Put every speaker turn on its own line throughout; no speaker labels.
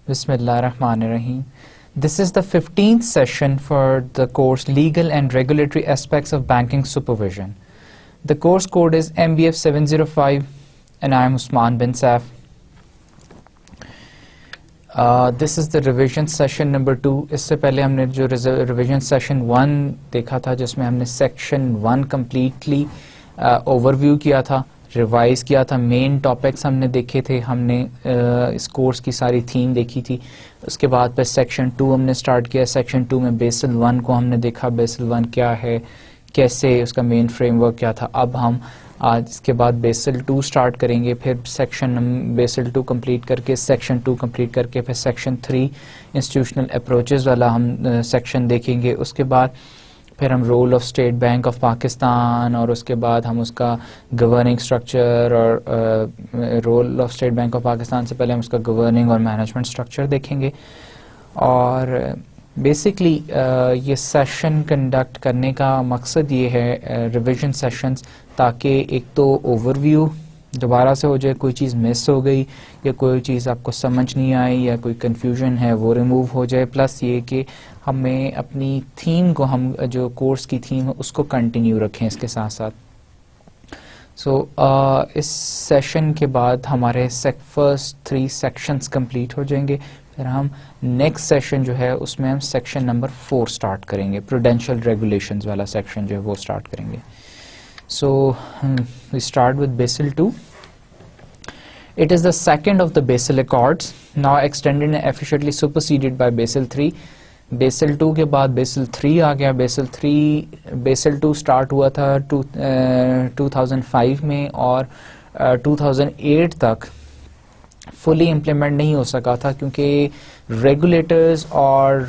Bismillah ar-Rahman ar-Rahim. This is the 15th session for the course Legal and Regulatory Aspects of Banking Supervision. The course code is MBF 705 and I am Usman bin Saif. This is the revision session number 2. اس سے پہلے ہم نے جو revision session 1 دیکھا تھا جس میں ہم نے section 1 completely overview کیا تھا, ریوائز کیا تھا, مین ٹاپکس ہم نے دیکھے تھے, ہم نے اس کورس کی ساری تھیم دیکھی تھی. اس کے بعد پھر سیکشن 2 ہم نے سٹارٹ کیا. سیکشن 2 میں بیسل 1 کو ہم نے دیکھا, بیسل 1 کیا ہے, کیسے اس کا مین فریم ورک کیا تھا. اب ہم آج اس کے بعد بیسل 2 سٹارٹ کریں گے, پھر سیکشن بیسل 2 کمپلیٹ کر کے سیکشن 2 کمپلیٹ کر کے پھر سیکشن 3 انسٹیٹیوشنل اپروچز والا ہم سیکشن دیکھیں گے. اس کے بعد پھر ہم role of State Bank of Pakistan اور اس کے بعد ہم اس کا گورننگ اسٹرکچر اور role of State Bank of Pakistan سے پہلے ہم اس کا گورننگ اور مینجمنٹ اسٹرکچر دیکھیں گے. اور بیسکلی یہ سیشن کنڈکٹ کرنے کا مقصد یہ ہے ریویژن سیشنز, تاکہ ایک تو اوور ویو دوبارہ سے ہو جائے, کوئی چیز مس ہو گئی یا کوئی چیز آپ کو سمجھ نہیں آئی یا کوئی کنفیوژن ہے وہ ریموو ہو جائے, پلس یہ کہ ہمیں اپنی تھیم کو, ہم جو کورس کی تھیم ہے اس کو کنٹینیو رکھیں اس کے ساتھ ساتھ. سو اس سیشن کے بعد ہمارے فرسٹ 3 سیکشنز کمپلیٹ ہو جائیں گے. پھر ہم نیکسٹ سیشن جو ہے اس میں ہم سیکشن نمبر 4 سٹارٹ کریں گے, پروڈینشیل ریگولیشنز والا سیکشن جو ہے وہ سٹارٹ کریں گے. So we start with Basel II. It is the second of the Basel Accords, now extended and officially superseded by Basel III. Basel II کے بعد Basel III آ گیا. Basel II اسٹارٹ ہوا تھا 2005 میں اور 2008 تک فلی امپلیمنٹ نہیں ہو سکا تھا کیونکہ ریگولیٹرز اور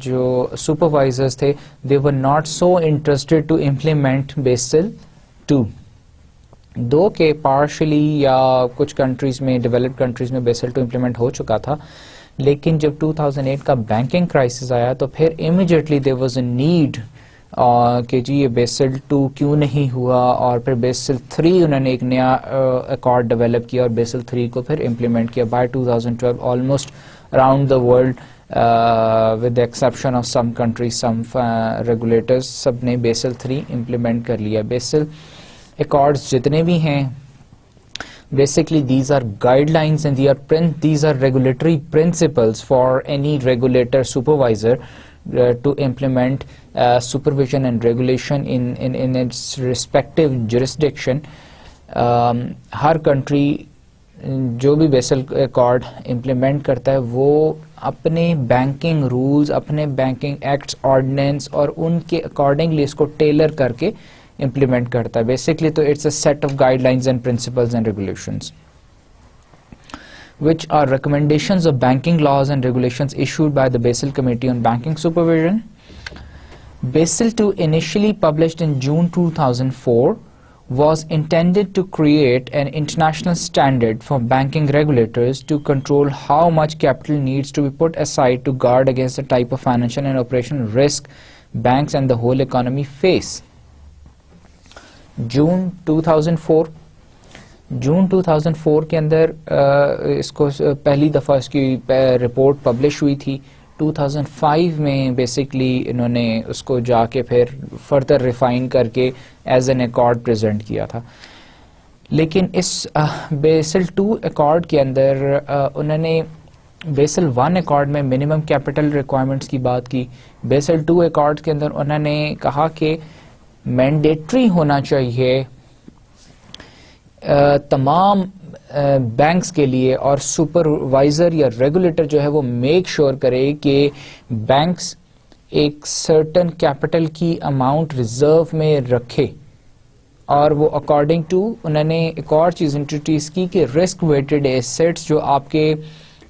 جو سپروائزرز تھے they were not so interested to implement Basel II. دو کہ پارشلی یا کچھ کنٹریز میں, ڈیولپڈ کنٹریز میں Basel II امپلیمنٹ ہو چکا تھا, لیکن جب 2008 کا بینکنگ کرائسس آیا تو پھر immediately there was a need کہ جی یہ Basel II کیوں نہیں ہوا, اور پھر Basel III انہوں نے ایک نیا ایکارڈ ڈیولپ کیا اور Basel III کو پھر امپلیمنٹ کیا. By 2012 almost around the world with the exception of some countries, some regulators, سب نے Basel III implement کر لیا. Basel Accords جتنے بھی ہیں basically these are guidelines and these are regulatory principles for any regulator supervisor to implement supervision and regulation in its respective jurisdiction. Hare country جو بھی Bessel accord implement کرتا ہے وہ اپنے بینکنگ رولز, اپنے بینکنگ ایکٹس, آرڈیننس اور ان کے accordingly اس کو ٹیلر کر کے امپلیمنٹ کرتا ہے. بیسکلی تو it's a set of guidelines and principles and regulations which are recommendations of banking laws and regulations issued by the Basel Committee on Banking Supervision. Basel II, initially published in June 2004, was intended to create an international standard for banking regulators to control how much capital needs to be put aside to guard against the type of financial and operational risk banks and the whole economy face. June 2004 کے اندر اس کو پہلی دفعہ اس کی report publish ہوئی تھی. 2005 میں basically انہوں نے اس کو جا کے پھر فردر ریفائن کر کے ایز این ایکارڈ پریزنٹ کیا تھا. لیکن اس بیسل 2 ایکارڈ کے اندر انہوں نے بیسل 1 ایکارڈ میں منیمم کیپٹل ریکوائرمنٹس کی بات کی. بیسل 2 ایکارڈ کے اندر انہوں نے کہا کہ مینڈیٹری ہونا چاہیے تمام بینکس کے لیے, اور سپروائزر یا ریگولیٹر جو ہے وہ میک شور کرے کہ بینکس ایک سرٹن کیپٹل کی اماؤنٹ ریزرو میں رکھے. اور وہ اکارڈنگ ٹو انہوں نے ایک اور چیز انٹروڈیوس کی کہ رسک ویٹڈ ایسیٹس, جو آپ کے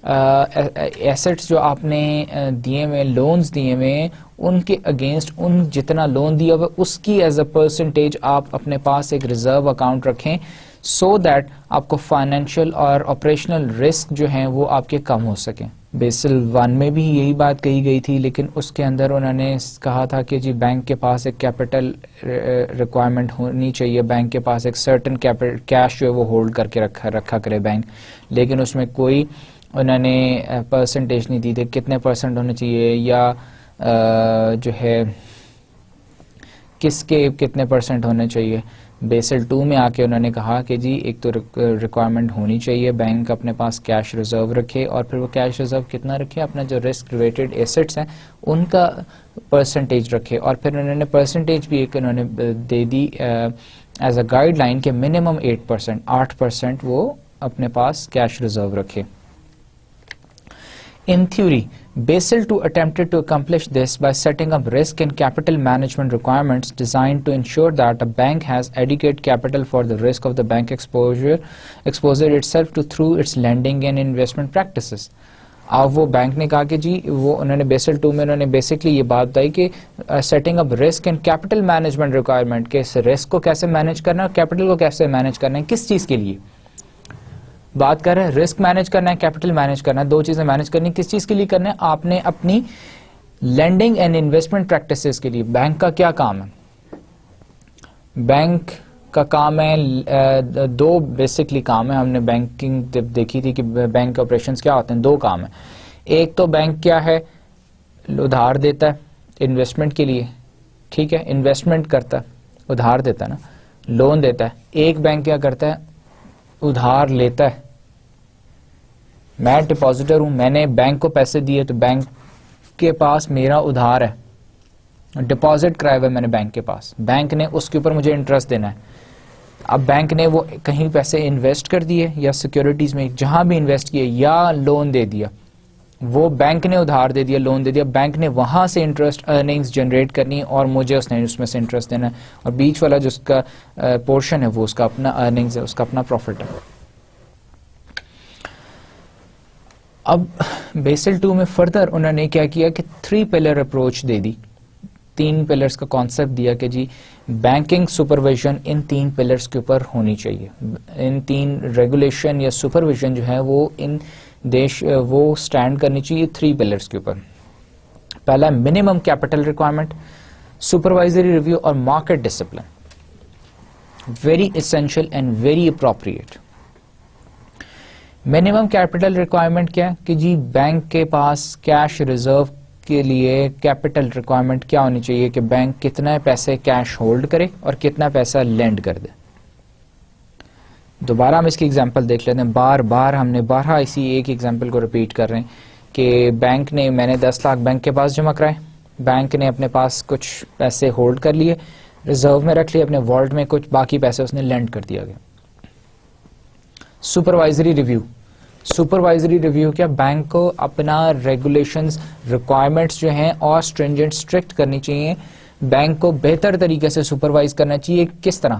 ایسیٹس جو آپ نے دیے ہوئے, لونز دیے ہوئے, ان کے اگینسٹ ان جتنا لون دیا ہوا اس کی ایز اے پرسنٹیج آپ اپنے پاس ایک ریزرو اکاؤنٹ رکھیں, سو دیٹ آپ کو فائنینشیل اور آپریشنل رسک جو ہیں وہ آپ کے کم ہو سکیں. بیسل 1 میں بھی یہی بات کہی گئی تھی, لیکن اس کے اندر انہوں نے کہا تھا کہ جی بینک کے پاس ایک کیپٹل ریکوائرمنٹ ہونی چاہیے, بینک کے پاس ایک سرٹن کیش جو ہے وہ ہولڈ کر کے رکھا کرے بینک, لیکن اس میں کوئی انہوں نے پرسنٹیج نہیں دی تھی کتنے پرسنٹ ہونے چاہیے یا جو ہے کس کے کتنے پرسنٹ ہونے چاہیے. بیسل 2 میں آ کے انہوں نے کہا کہ جی ایک تو ریکوائرمنٹ ہونی چاہیے بینک اپنے پاس کیش ریزرو رکھے, اور پھر وہ کیش ریزرو کتنا رکھے, اپنا جو رسک ریلیٹڈ ایسٹس ہیں ان کا پرسنٹیج رکھے, اور پھر انہوں نے پرسنٹیج بھی ایک انہوں نے دے دی ایز اے گائیڈ لائن کہ منیمم 8% وہ اپنے پاس کیش ریزرو رکھے. In theory, Basel II attempted to accomplish this by setting up risk and capital management requirements designed to ensure that a bank has adequate capital for the risk of the bank exposure itself to through its lending and investment practices. اب وہ bank نے کہا کہ جی وہ انہوں نے Bessel 2 میں انہوں نے بیسکلی یہ بات بتائی کہ setting up risk and capital management requirement, کہ اس رسک کو کیسے مینیج کرنا ہے اور کیپٹل کو کیسے مینیج کرنا ہے, کس چیز کے لیے بات کر رہے ہیں. رسک مینیج کرنا ہے, کیپٹل مینیج کرنا ہے, دو چیزیں مینیج کرنی. کس چیز کے لیے کرنا ہے, آپ نے اپنی لینڈنگ اینڈ انویسٹمنٹ پریکٹسز کے لیے. بینک کا کیا کام ہے, بینک کا کام ہے دو بیسکلی کام ہے. ہم نے بینکنگ دیکھی تھی کہ بینک آپریشنز کیا ہوتے ہیں, دو کام ہیں. ایک تو بینک کیا ہے, ادھار دیتا ہے انویسٹمنٹ کے لیے, ٹھیک ہے, انویسٹمنٹ کرتا ہے, ادھار دیتا ہے نا, لون دیتا ہے. ایک بینک کیا کرتا ہے, ادھار لیتا ہے. میں ڈپازیٹر ہوں, میں نے بینک کو پیسے دیے تو بینک کے پاس میرا ادھار ہے, ڈپازٹ کرایا ہوا ہے میں نے بینک کے پاس, بینک نے اس کے اوپر مجھے انٹرسٹ دینا ہے. اب بینک نے وہ کہیں پیسے انویسٹ کر دیے یا سیکیورٹیز میں جہاں بھی انویسٹ کیے یا لون دے دیا, وہ بینک نے ادھار دے دیا, لون دے دیا, بینک نے وہاں سے انٹرسٹ ارننگز جنریٹ کرنی اور مجھے اس نے اس میں سے انٹرسٹ دینا ہے, اور بیچ والا جو اس کا پورشن ہے وہ اس کا اپنا ارننگز ہے, اس کا اپنا پروفٹ ہے. اب بیسل 2 میں فردر انہوں نے کیا کیا کہ 3 پلر اپروچ دے دی, 3 پلرز کا کانسیپٹ دیا کہ جی بینکنگ سپرویژن ان 3 پلرز کے اوپر ہونی چاہیے. ان 3 ریگولیشن یا سپرویژن جو ہے وہ ان وہ سٹینڈ کرنی چاہیے 3 پلرز کے اوپر. پہلا minimum capital requirement, supervisory review اور market discipline. Very essential and very appropriate. Minimum capital requirement کیا ہے کہ جی بینک کے پاس کیش ریزرو کے لیے کیپٹل ریکوائرمنٹ کیا ہونی چاہیے کہ بینک کتنا پیسے کیش ہولڈ کرے اور کتنا پیسہ لینڈ کر دے. دوبارہ ہم اس کی ایگزامپل دیکھ لیتے ہیں, بار بار ہم نے بارہا اسی ایک ایگزامپل کو ریپیٹ کر رہے ہیں کہ بینک نے, میں نے 10 لاکھ بینک کے پاس جمع کرائے, بینک نے اپنے پاس کچھ پیسے ہولڈ کر لیے, ریزرو میں رکھ لیے, اپنے والٹ میں کچھ باقی پیسے اس نے لینڈ کر دیا گیا. سپروائزری ریویو, سپروائزری ریویو کیا, بینک کو اپنا ریگولیشنز ریکوائرمنٹس جو ہیں اور اسٹرینجنٹ اسٹرکٹ کرنی چاہیے, بینک کو بہتر طریقے سے سپروائز کرنا چاہیے. کس طرح,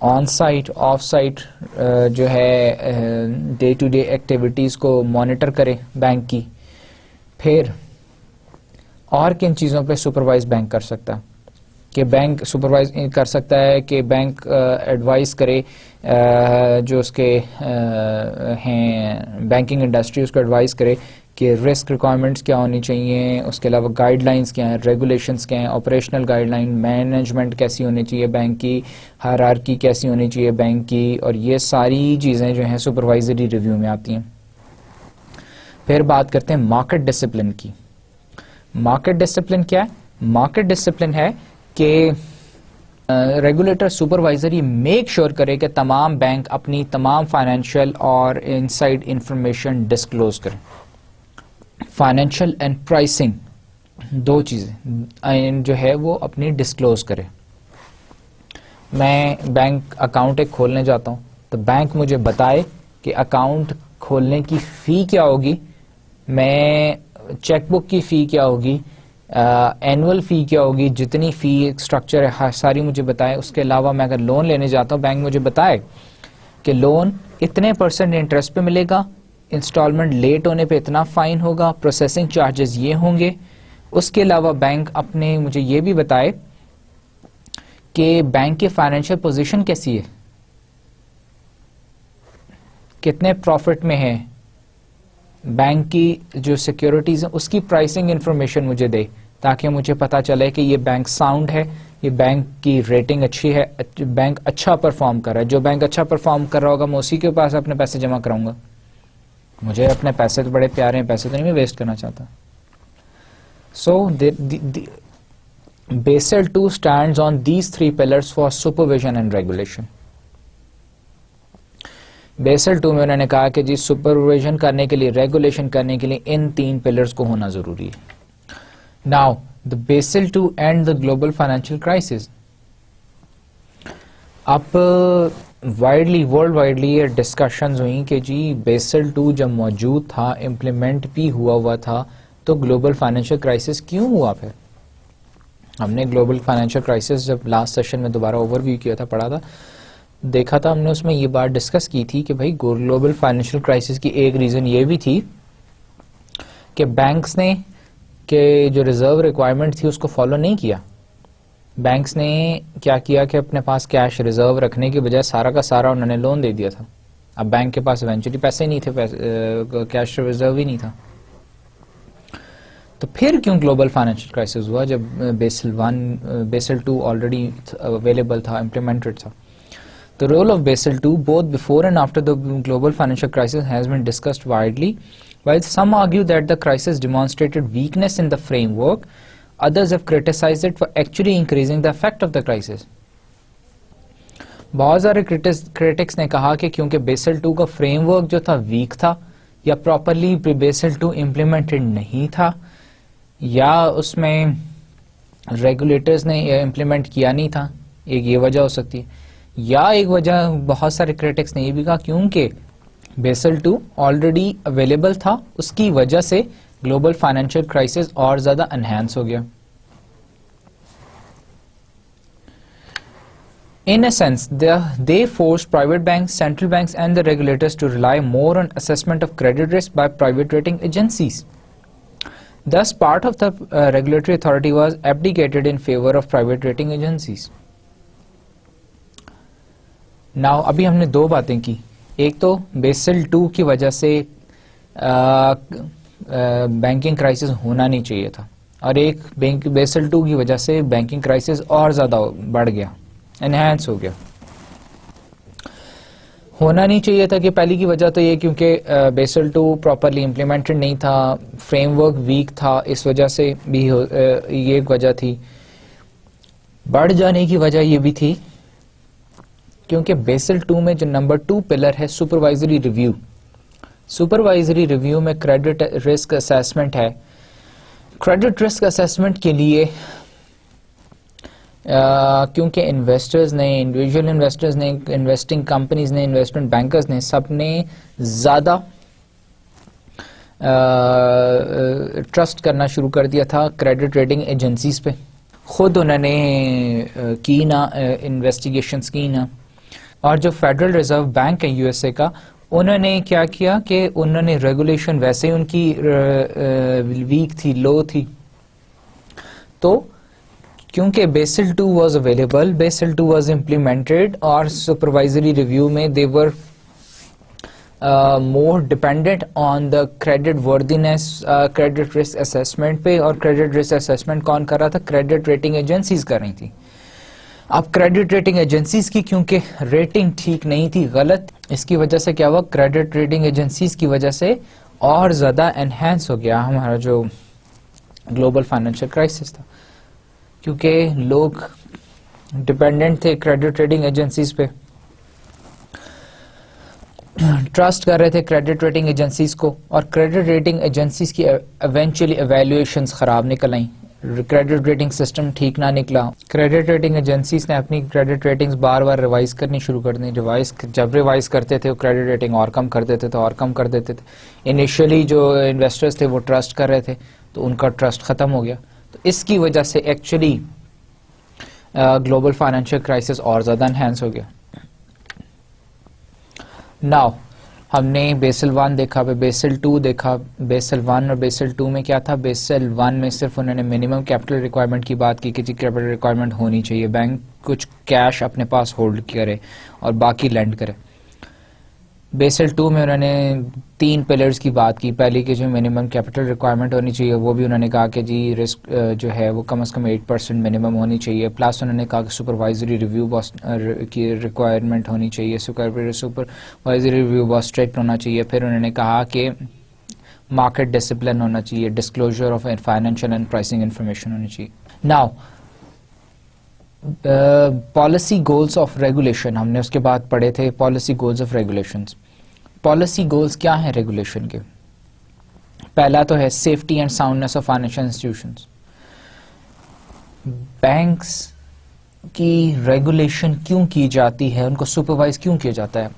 آن سائٹ آف سائٹ جو ہے ڈے ٹو ڈے ایکٹیویٹیز کو مانیٹر کرے بینک کی. پھر اور کن چیزوں پہ سپروائز بینک کر سکتا ہے کہ بینک سپروائز کر سکتا ہے کہ بینک ایڈوائز کرے جو اس کے ہیں بینکنگ انڈسٹری, اس کو ایڈوائز کرے کہ رسک ریکوائرمنٹس کیا ہونی چاہیے, اس کے علاوہ گائیڈ لائنس کیا ہیں, ریگولیشنس کیا ہیں, آپریشنل گائیڈ لائن, مینجمنٹ کیسی ہونی چاہیے بینک کی, ہائرارکی کیسی ہونی چاہیے بینک کی, اور یہ ساری چیزیں جو ہیں سپروائزری ریویو میں آتی ہیں. پھر بات کرتے ہیں مارکیٹ ڈسپلن کی. مارکیٹ ڈسپلن کیا ہے, مارکیٹ ڈسپلن ہے کہ ریگولیٹر سپروائزری میک شور کرے کہ تمام بینک اپنی تمام فائنینشیل اور انسائڈ انفارمیشن ڈسکلوز کریں. فائنینشیل اینڈ پرائسنگ دو چیزیں جو ہے وہ اپنی ڈسکلوز کرے. میں بینک اکاؤنٹ ایک کھولنے جاتا ہوں تو بینک مجھے بتائے کہ اکاؤنٹ کھولنے کی فی کیا ہوگی, میں چیک بک کی فی کیا ہوگی, اینول فی کیا ہوگی, جتنی فی اسٹرکچر ہے ساری مجھے بتائے. اس کے علاوہ میں اگر لون لینے جاتا ہوں بینک مجھے بتائے کہ لون اتنے % انٹرسٹ پہ ملے گا, انسٹالمنٹ لیٹ ہونے پہ اتنا فائن ہوگا, پروسیسنگ چارجز یہ ہوں گے. اس کے علاوہ بینک اپنے مجھے یہ بھی بتائے کہ بینک کی فائنینشیل پوزیشن کیسی ہے, کتنے پروفٹ میں ہے, بینک کی جو سیکیورٹیز ہیں اس کی پرائسنگ انفارمیشن مجھے دے, تاکہ مجھے پتا چلے کہ یہ بینک ساؤنڈ ہے, یہ بینک کی ریٹنگ اچھی ہے, بینک اچھا پرفارم کر رہا ہے. جو بینک اچھا پرفارم کر رہا ہوگا میں اسی کے پاس اپنے پیسے جمع کراؤں گا. مجھے اپنے پیسے تو بڑے پیارے ہیں, پیسے تو نہیں میں ویسٹ کرنا چاہتا. سو Basel II stands on these three pillars for supervision and regulation. Basel II میں انہوں نے کہا کہ جی سپرویژن کرنے کے لیے, ریگولیشن کرنے کے لیے ان تین پلرز کو ہونا ضروری ہے. Now the Basel II and the global financial crisis. اب ورلڈ وائڈلی یہ ڈسکشنز ہوئیں کہ جی Basel II جب موجود تھا, امپلیمنٹ بھی ہوا تھا, تو گلوبل فائنینشیل کرائسس کیوں ہوا؟ پھر ہم نے گلوبل فائنینشیل کرائسس جب لاسٹ سیشن میں دوبارہ اوور ویو کیا تھا, پڑھا تھا, دیکھا تھا ہم نے, اس میں یہ بات ڈسکس کی تھی کہ بھائی گلوبل فائنینشیل کرائسس کی ایک ریزن یہ بھی تھی کہ بینکس نے کہ جو ریزرو ریکوائرمنٹ تھی اس کو فالو نہیں کیا. بینکس نے کیا کیا کہ اپنے پاس کیش ریزرو رکھنے کے بجائے سارا کا سارا انہوں نے لون دے دیا تھا. اب بینک کے پاس ایونچولی پیسے نہیں تھے, کیش ریزرو ہی نہیں تھا. تو پھر کیوں گلوبل فائنینشیل کرائسس ہوا جب بیسل II آلریڈی اویلیبل تھا, امپلیمنٹڈ تھا. The role of Basel II both before and after the global financial crisis has been discussed widely. While some argue that the crisis demonstrated weakness in the framework, others have criticized it for actually increasing the effect of the crisis. بہت سارے critics نے کہا کہ کیونکہ Basel II کا frame work جو تھا week تھا, یا پراپرلی بیسل II امپلیمنٹڈ نہیں تھا, یا اس میں ریگولیٹرز نے امپلیمنٹ کیا نہیں تھا, ایک یہ وجہ ہو سکتی ہے. یا ایک وجہ بہت سارے کریٹکس نے یہ بھی کہا کیونکہ بیسل II آلریڈی اویلیبل تھا, اس کی وجہ سے گلوبل فائنینشیل کرائسس اور زیادہ انہینس ہو گیا. In a sense, they forced private banks, central banks and the regulators to rely more on assessment of credit risk by private rating agencies. Thus, part of the regulatory authority was abdicated in favor of private rating agencies. Now, ابھی ہم نے دو باتیں کی, ایک تو Bessel II کی وجہ سے بینکنگ کرائسس ہونا نہیں چاہیے تھا, اور ایک بیسل II کی وجہ سے بینکنگ کرائسس اور زیادہ بڑھ گیا, انہینس ہو گیا. ہونا نہیں چاہیے تھا کہ پہلی کی وجہ تو یہ کیونکہ بیسل II پراپرلی امپلیمنٹڈ نہیں تھا, فریم ورک ویک تھا, اس وجہ سے بھی یہ ایک وجہ تھی. بڑھ جانے کی وجہ یہ بھی تھی کیونکہ بیسل II میں جو نمبر 2 پلر ہے سپروائزری ریویو, سپروائزری ریویو میں کریڈٹ رسک اسیسمنٹ ہے. کریڈٹ رسک اسیسمنٹ کے لیے کیونکہ انویسٹرز نے, انڈیویجول انویسٹرز نے, انویسٹنگ کمپنیز نے, انویسٹمنٹ بینکرز نے, سب نے زیادہ ٹرسٹ کرنا شروع کر دیا تھا کریڈٹ ریٹنگ ایجنسیز پہ. خود انہوں نے کی نا انویسٹیگیشنز کی نا, اور جو فیڈرل ریزرو بینک ہے USA کا, انہوں نے کیا کیا کہ انہوں نے ریگولیشن ویسے ان کی ویک تھی, لو تھی, تو کیونکہ Basel II was available, Basel II was implemented, اور سپروائزری ریویو میں they were more dependent on the credit worthiness, credit risk assessment پہ. اور کریڈٹ رسک اسیسمنٹ کون کر رہا تھا؟ کریڈٹ ریٹنگ ایجنسیز کر رہی تھی. اب کریڈٹ ریٹنگ ایجنسیز کی کیونکہ ریٹنگ ٹھیک نہیں تھی, غلط, اس کی وجہ سے کیا ہوا, کریڈٹ ریٹنگ ایجنسیز کی وجہ سے اور زیادہ انہینس ہو گیا ہمارا جو گلوبل فائنینشیل کرائسس تھا, کیونکہ لوگ ڈپینڈنٹ تھے کریڈٹ ریٹنگ ایجنسیز پہ, ٹرسٹ کر رہے تھے کریڈٹ ریٹنگ ایجنسیز کو, اور کریڈٹ ریٹنگ ایجنسیز کی ایونچولی ایویلویشنز خراب نکل آئیں, کریڈٹ ریٹنگ سسٹم ٹھیک نہ نکلا. کریڈٹ ریٹنگ ایجنسیز نے اپنی کریڈٹ ریٹنگز بار بار ریوائز کرنی شروع کر دیں. جب ریوائز کرتے تھے وہ کریڈٹ ریٹنگ اور کم کر دیتے تھے, اور کم کر دیتے تھے. انیشلی جو انویسٹرز تھے وہ ٹرسٹ کر رہے تھے, تو ان کا ٹرسٹ ختم ہو گیا. تو اس کی وجہ سے ایکچولی گلوبل فائنینشیل کرائسس اور زیادہ انہینس ہو گیا. ناؤ ہم نے بیسل 1 دیکھا, بیسل 2 دیکھا. بیسل 1 اور بیسل 2 میں کیا تھا؟ بیسل 1 میں صرف انہوں نے منیمم کیپٹل ریکوائرمنٹ کی بات کی کہ جی کیپٹل ریکوائرمنٹ ہونی چاہیے, بینک کچھ کیش اپنے پاس ہولڈ کرے اور باقی لینڈ کرے. بیسل 2 میں انہوں نے 3 پلرز کی بات کی. پہلی کہ جو منیمم کیپٹل ریکوائرمنٹ ہونی چاہیے وہ بھی انہوں نے کہا کہ جی رسک جو ہے وہ کم از کم 8% منیمم ہونی چاہیے. پلس انہوں نے کہا کہ سپروائزری ریویو کی ریکوائرمنٹ ہونی چاہیے, سپروائزری ریویو بہت اسٹرکٹ ہونا چاہیے. پھر انہوں نے کہا کہ مارکیٹ ڈسپلن ہونا چاہیے, disclosure of financial and pricing information ہونی چاہیے. Now policy goals of regulation ہم نے اس کے بعد پڑھے تھے. Policy goals of regulations, policy goals کیا ہیں ریگولیشن کے؟ پہلا تو ہے safety and soundness of financial institutions. Banks کی ریگولیشن کیوں کی جاتی ہے, ان کو سپروائز کیوں کیا جاتا ہے؟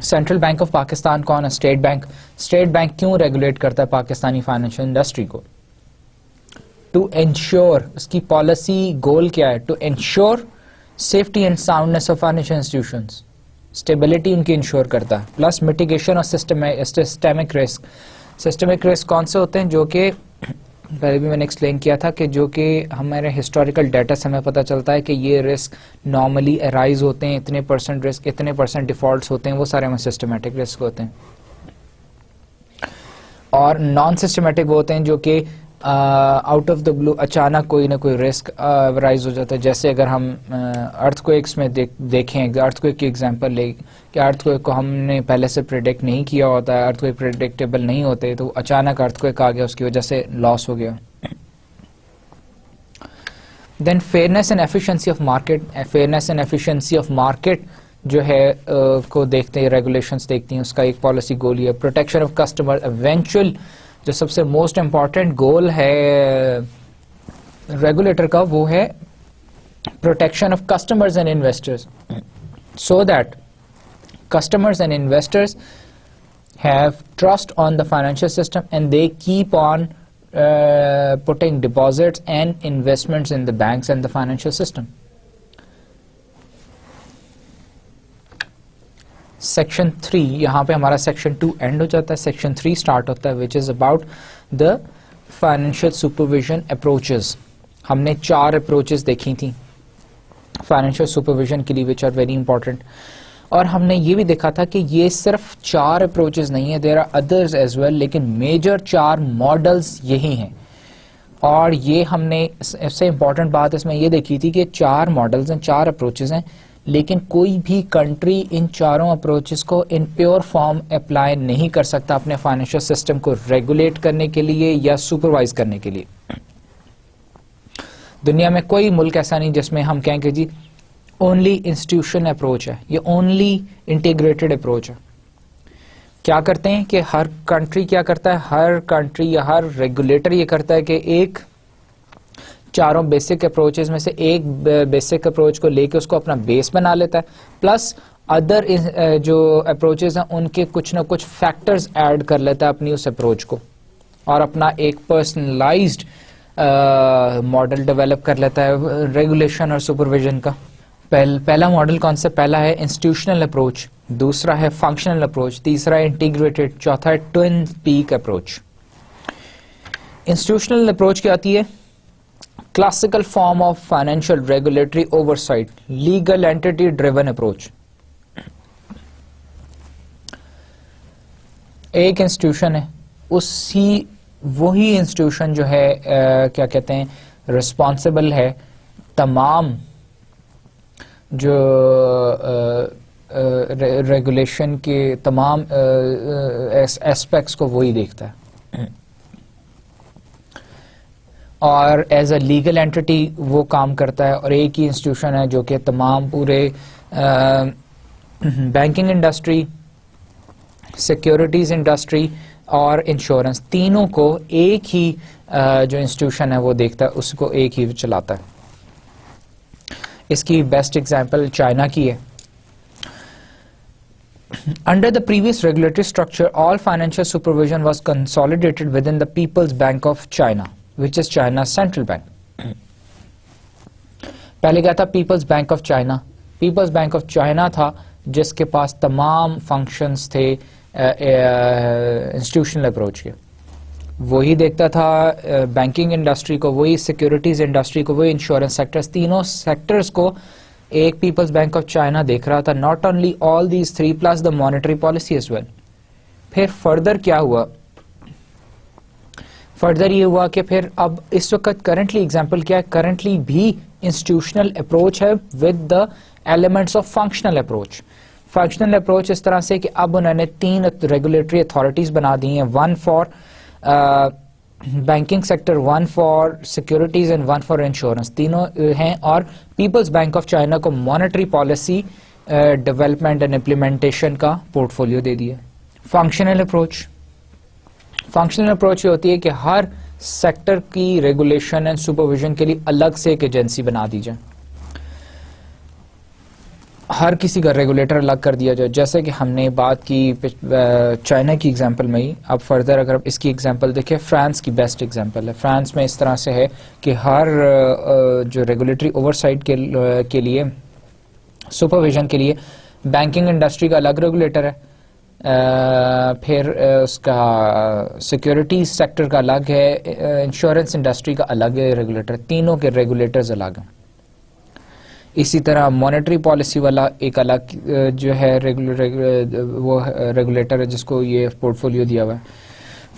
سینٹرل بینک آف پاکستان کون ہے؟ State Bank. اسٹیٹ بینک کیوں ریگولیٹ کرتا ہے پاکستانی فائنینشیل انڈسٹری کو؟ ٹو انشور, اس کی پالیسی گول کیا ہے؟ To ensure safety and soundness of financial institutions, stability ان کی انشور کرتا ہے. پلس میٹیگیشن اور سسٹمک رسک. سسٹمک رسک کون سے ہوتے ہیں؟ جو کہ پہلے بھی میں نے ایکسپلین کیا تھا کہ جو کہ ہمارے ہسٹوریکل ڈیٹا سے ہمیں پتہ چلتا ہے کہ یہ رسک نارملی ارائز ہوتے ہیں, اتنے پرسنٹ رسک, اتنے پرسنٹ ڈیفالٹس ہوتے ہیں, وہ سارے ہمیں سسٹمیٹک رسک ہوتے ہیں. اور نان سسٹمیٹک وہ ہوتے ہیں جو کہ آؤٹ آف دا بلو اچانک کوئی نہ کوئی رسک رائز ہو جاتا ہے. جیسے اگر ہم ارتھ کویکس میں دیکھیں, ارتھ کویک کی ایگزامپل لیں کہ ارتھ کویک کو ہم نے پہلے سے پریڈکٹ نہیں کیا ہوتا ہے, ارتھ کویک پریڈکٹیبل نہیں ہوتے, تو اچانک ارتھ کویک آ گیا, اس کی وجہ سے لاس ہو گیا. Then fairness and efficiency of market. Fairness and efficiency of market جو ہے کو دیکھتے ہیں, ریگولیشنس دیکھتی ہیں, اس کا ایک پالیسی گول ہے پروٹیکشن آف کسٹمر. ایونچوئل جو سب سے موسٹ امپورٹنٹ گول ہے ریگولیٹر کا وہ ہے protection of customers and investors, so that customers and investors have trust on the financial system and they keep on putting deposits and investments in the banks and the financial system. Section 3, یہاں پہ ہمارا Section 2 and ہو جاتا ہے, Section 3 start ہوتا ہے, which is about the financial supervision approaches. ہم نے 4 approaches دیکھی تھیں financial supervision کے لیے which are very important. اور ہم نے یہ بھی دیکھا تھا کہ یہ صرف 4 اپروچز نہیں ہیں, there are others as well, لیکن میجر 4 ماڈلز یہی ہیں. اور یہ ہم نے سب سے امپورٹنٹ بات اس میں یہ دیکھی تھی کہ 4 ماڈلز ہیں, 4 اپروچز ہیں, لیکن کوئی بھی کنٹری ان 4 اپروچز کو ان پیور فارم اپلائی نہیں کر سکتا اپنے فائنینشیل سسٹم کو ریگولیٹ کرنے کے لیے یا سپروائز کرنے کے لیے. دنیا میں کوئی ملک ایسا نہیں جس میں ہم کہیں کہ جی اونلی انسٹیٹیوشن اپروچ ہے, یہ اونلی انٹیگریٹڈ اپروچ ہے. کیا کرتے ہیں کہ ہر کنٹری کیا کرتا ہے, ہر کنٹری یا ہر ریگولیٹر یہ کرتا ہے کہ ایک 4 بیسک اپروچز میں سے ایک بیسک اپروچ کو لے کے اس کو اپنا بیس بنا لیتا ہے, پلس ادر جو اپروچز ہیں ان کے کچھ نہ کچھ فیکٹرز ایڈ کر لیتا ہے اپنی اس اپروچ کو, اور اپنا ایک پرسنلائزڈ ماڈل ڈیولپ کر لیتا ہے ریگولیشن اور سپرویژن کا. پہلا ماڈل کون سا؟ پہلا ہے انسٹیٹیوشنل اپروچ, دوسرا ہے فنکشنل اپروچ, تیسرا ہے انٹیگریٹڈ, چوتھا ہے twin peak approach. Institutional approach کیا آتی ہے؟ Classical form of financial regulatory oversight, legal entity driven approach. ایک انسٹیٹیوشن ہے, وہی انسٹیٹیوشن جو ہے کیا کہتے ہیں ریسپانسبل ہے تمام جو ریگولیشن کے تمام ایسپیکٹس کو وہی دیکھتا ہے, اور ایز اے لیگل اینٹی وہ کام کرتا ہے. اور ایک ہی انسٹیٹیوشن ہے جو کہ تمام پورے بینکنگ انڈسٹری, سیکیورٹیز انڈسٹری اور انشورنس تینوں کو ایک ہی جو انسٹیٹیوشن ہے وہ دیکھتا ہے, اس کو ایک ہی چلاتا ہے. اس کی بیسٹ ایگزامپل چائنا کی ہے. Under the previous regulatory structure, all financial supervision was consolidated within the People's Bank of China, which is China's central bank. پہلے کیا تھا؟ People's Bank of China. People's Bank of China تھا جس کے پاس تمام functions تھے انسٹیٹیوشنل اپروچ کے. وہی دیکھتا تھا بینکنگ انڈسٹری کو, وہی سیکیورٹیز انڈسٹری کو, وہی انشورنس سیکٹرز, تینوں سیکٹرز کو ایک پیپلز بینک آف چائنا دیکھ رہا تھا not only all these three plus the monetary policy as well. پھر فردر کیا ہوا؟ فردر یہ ہوا کہ پھر اب اس وقت کرنٹلی ایگزامپل کیا ہے؟ کرنٹلی بھی انسٹیٹیوشنل اپروچ ہے with the elements of functional approach. Functional approach اس طرح سے کہ اب انہوں نے 3 ریگولیٹری اتھارٹیز بنا دی ہیں, 1 for banking sector, 1 for securities and 1 for insurance, تینوں ہیں, اور پیپلز بینک آف چائنا کو monetary policy development and implementation کا پورٹ فولیو دے دیا. فنکشنل اپروچ, فنکشنل اپروچ یہ ہوتی ہے کہ ہر سیکٹر کی ریگولیشن اینڈ سپرویژن کے لیے الگ سے ایک ایجنسی بنا دی جائے, ہر کسی کا ریگولیٹر الگ کر دیا جائے. جیسے کہ ہم نے بات کی چائنا کی ایگزامپل میں ہی, اب فردر اگر اس کی ایگزامپل دیکھیں, فرانس کی بیسٹ ایگزامپل ہے. فرانس میں اس طرح سے ہے کہ ہر جو ریگولیٹری اوور سائٹ کے لیے سپرویژن کے لیے بینکنگ انڈسٹری کا الگ ریگولیٹر ہے, پھر اس کا سیکورٹی سیکٹر کا الگ ہے, انشورنس انڈسٹری کا الگ ہے ریگولیٹر, تینوں کے ریگولیٹرز الگ ہیں. اسی طرح مانیٹری پالیسی والا ایک الگ جو ہے وہ ریگولیٹر ہے جس کو یہ پورٹ فولیو دیا ہوا ہے.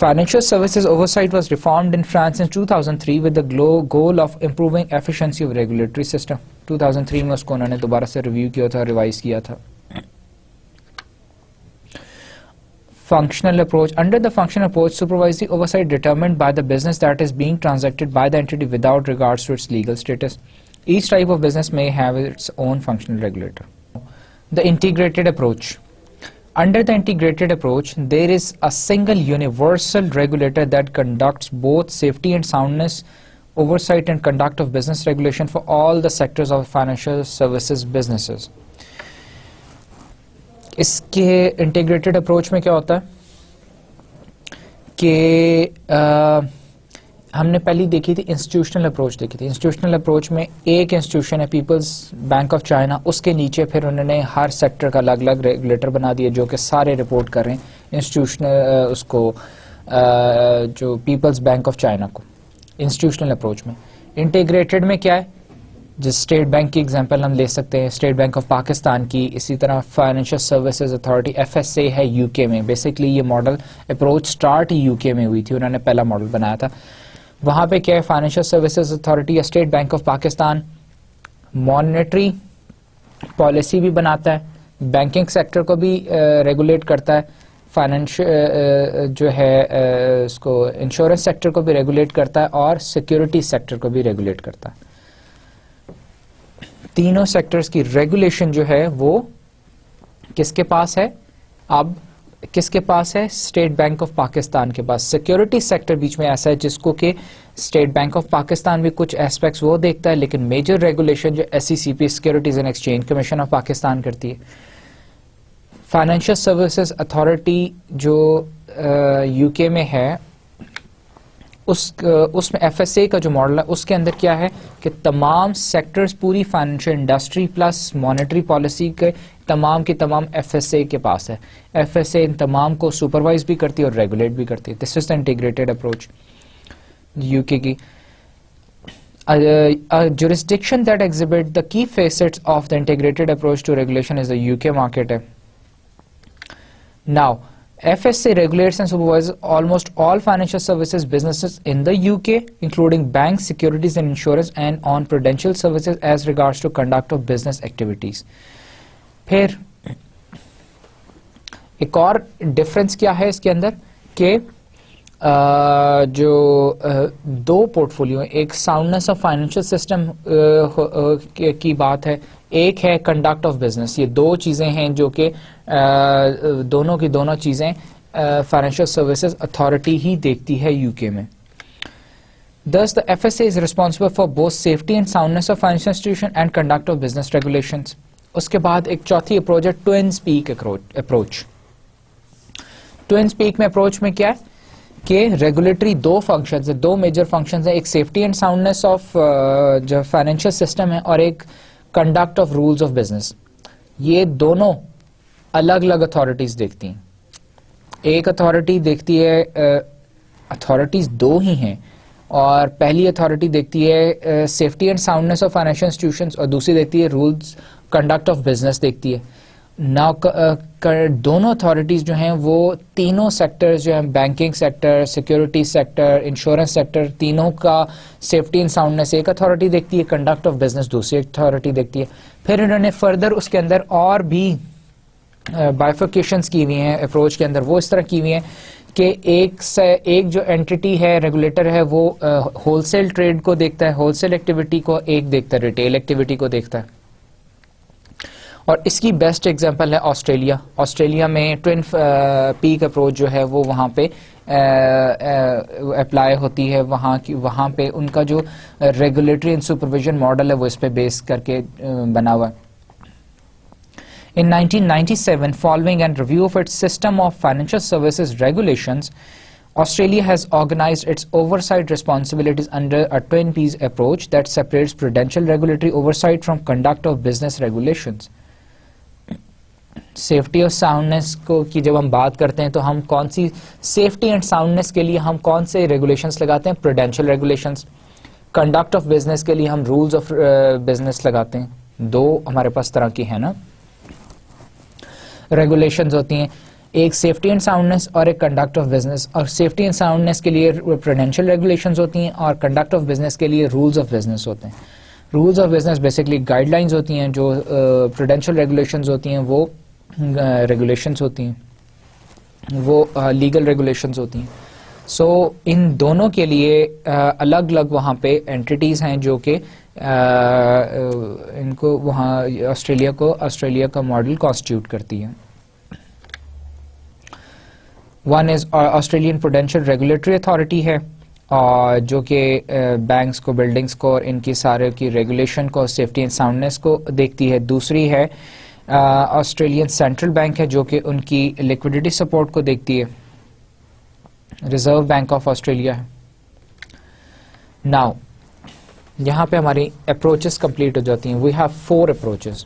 Financial services oversight was reformed in France in 2003 with the goal of improving efficiency of regulatory system. 2003 میں اس کو انہوں نے دوبارہ سے ریویو کیا تھا, ریوائز کیا تھا. Functional approach. Under the functional approach, supervisory oversight determined by the business that is being transacted by the entity without regards to its legal status. Each type of business may have its own functional regulator. The integrated approach. Under the integrated approach, there is a single universal regulator that conducts both safety and soundness oversight and conduct of business regulation for all the sectors of financial services businesses. اس کے integrated approach میں کیا ہوتا ہے کہ ہم نے پہلی دیکھی تھی انسٹیٹیوشنل اپروچ دیکھی تھی. انسٹیٹیوشنل اپروچ میں ایک انسٹیٹیوشن ہے پیپلز بینک آف چائنا, اس کے نیچے پھر انہوں نے ہر سیکٹر کا الگ الگ ریگولیٹر بنا دیا جو کہ سارے رپورٹ کر رہے ہیں انسٹیٹیوشنل اس کو جو پیپلز بینک آف چائنا کو. انسٹیٹیوشنل اپروچ میں انٹیگریٹڈ میں کیا ہے, جس اسٹیٹ بینک کی ایگزامپل ہم لے سکتے ہیں, اسٹیٹ بینک آف پاکستان کی. اسی طرح فائنینشیل سروسز اتھارٹی FSA ہے یو کے میں. بیسکلی یہ ماڈل اپروچ سٹارٹ یو کے میں ہوئی تھی, انہوں نے پہلا ماڈل بنایا تھا. وہاں پہ کیا ہے, فائنینشیل سروسز اتھارٹی یا state Bank of Pakistan monetary policy بھی بناتا ہے, بینکنگ سیکٹر کو بھی ریگولیٹ کرتا ہے, فائنینشیل جو ہے اس کو انشورنس سیکٹر کو بھی ریگولیٹ کرتا ہے, اور سیکورٹی سیکٹر کو بھی ریگولیٹ کرتا ہے. تینوں سیکٹرز کی ریگولیشن جو ہے وہ کس کے پاس ہے؟ اب کس کے پاس ہے؟ اسٹیٹ بینک آف پاکستان کے پاس. سیکورٹی سیکٹر بیچ میں ایسا ہے جس کو کہ اسٹیٹ بینک آف پاکستان بھی کچھ ایسپیکٹس وہ دیکھتا ہے, لیکن میجر ریگولیشن جو SECP securities and exchange commission of Pakistan کرتی ہے. فائنینشیل سروسز اتھارٹی جو یو کے میں ہے اس میں FSA کا جو ماڈل ہے اس کے اندر کیا ہے کہ تمام سیکٹرز پوری financial industry plus monetary policy کے تمام کی تمام FSA کے پاس ہے. FSA ان تمام کو سپروائز بھی کرتی ہے اور ریگولیٹ بھی کرتی ہے. دس از دا انٹیگریٹڈ اپروچ یو کے کی. jurisdiction that exhibit the key facets of the integrated approach to regulation is the UK market ہے. Now FSA regulates and supervises almost all financial services businesses in the UK, including banks, securities and insurance, and on prudential services as regards to conduct of business activities. پھر ایک اور difference کیا ہے اس کے اندر کہ جو دو پورٹ فولیو, ایک ساؤنڈنس آف فائنینشیل سسٹم کی بات ہے, ایک ہے کنڈکٹ آف بزنس. یہ دو چیزیں ہیں جو کہ دونوں کی دونوں چیزیں فائنینشیل سروسز اتھارٹی ہی دیکھتی ہے یو کے میں. Thus, the FSA is responsible for both safety and soundness of financial institution and conduct of business regulations. اس کے بعد ایک چوتھی اپروچ ہے ٹوئن سپیک اپروچ. ٹوئن سپیک میں اپروچ میں کیا ہے کہ ریگولیٹری دو فنکشنز ہیں, دو میجر فنکشنز ہیں, ایک سیفٹی اینڈ ساؤنڈنس آف جو فائنینشیل سسٹم ہے اور ایک conduct of rules of business. یہ دونوں الگ الگ اتھارٹیز دیکھتی ہیں. ایک اتھارٹی دیکھتی ہے, اتھارٹیز دو ہی ہیں, اور پہلی اتھارٹی دیکھتی ہے safety and soundness of financial institutions اور دوسری دیکھتی ہے رولز کنڈکٹ آف بزنس دیکھتی ہے. نا دونوں اتھارٹیز جو ہیں وہ تینوں سیکٹرز جو ہیں banking sector, security sector, insurance sector, تینوں کا سیفٹی اینڈ ساؤنڈنس ایک اتھارٹی دیکھتی ہے, کنڈکٹ آف بزنس دوسری اتھارٹی دیکھتی ہے. پھر انہوں نے فردر اس کے اندر اور بھی بائیفرکیشنز کی ہوئی ہیں اپروچ کے اندر, وہ اس طرح کی ہوئی ہیں کہ ایک جو اینٹی ہے ریگولیٹر ہے وہ ہول سیل ٹریڈ کو دیکھتا ہے, ہول سیل ایکٹیویٹی کو, ایک دیکھتا ہے ریٹیل ایکٹیویٹی کو دیکھتا ہے. اور اس کی بیسٹ ایگزامپل ہے آسٹریلیا. آسٹریلیا میں ٹوین پیک اپروچ جو ہے وہ وہاں پہ اپلائی ہوتی ہے, وہاں پہ ان کا جو ریگولیٹری اینڈ سپرویژن ماڈل ہے وہ اس پہ بیس کر کے بنا ہوا ہے. In 1997, following a review of its system of financial services regulations, Australia has organized its oversight responsibilities under a twin P's approach that separates prudential regulatory oversight from conduct of business regulations. Safety اور ساؤنڈنس کو کی جب ہم بات کرتے ہیں تو ہم کون سی سیفٹی اینڈ ساؤنڈنس کے لیے ہم کون سے ریگولیشنس لگاتے ہیں؟ Prudential regulations. Conduct of business کے لیے ہم رولز آف بزنس لگاتے ہیں. دو ہمارے پاس طرح کی ہیں نا ریگولیشنز ہوتی ہیں, ایک سیفٹی اینڈ ساؤنڈنس اور ایک کنڈکٹ آف بزنس. اور سیفٹی اینڈ ساؤنڈنس کے لیے پروڈینشیل ریگولیشنز ہوتی ہیں اور کنڈکٹ آف بزنس کے لیے رولز آف بزنس ہوتے ہیں. Rules of business basically guidelines ہوتی ہیں, جو پروڈینشیل ریگولیشنز ہوتی ہیں وہ ریگولیشنز ہوتی ہیں, وہ لیگل ریگولیشنز ہوتی ہیں. سو ان دونوں کے لیے الگ الگ وہاں پہ اینٹیز ہیں جو کہ ان کو وہاں آسٹریلیا کا ماڈل کانسٹیٹیوٹ کرتی ہے. One is Australian prudential regulatory authority ہے جو کہ بینکس کو, بلڈنگس کو اور ان کی سارے کی ریگولیشن کو, سیفٹی اینڈ ساؤنڈنس کو دیکھتی ہے. دوسری ہے آسٹریلین سینٹرل بینک ہے جو کہ ان کی لیکوڈیٹی سپورٹ کو دیکھتی ہے. ریزرو بینک آف آسٹریلیا ہے. ناؤ یہاں پہ ہماری اپروچز کمپلیٹ ہو جاتی ہیں. We have 4 approaches.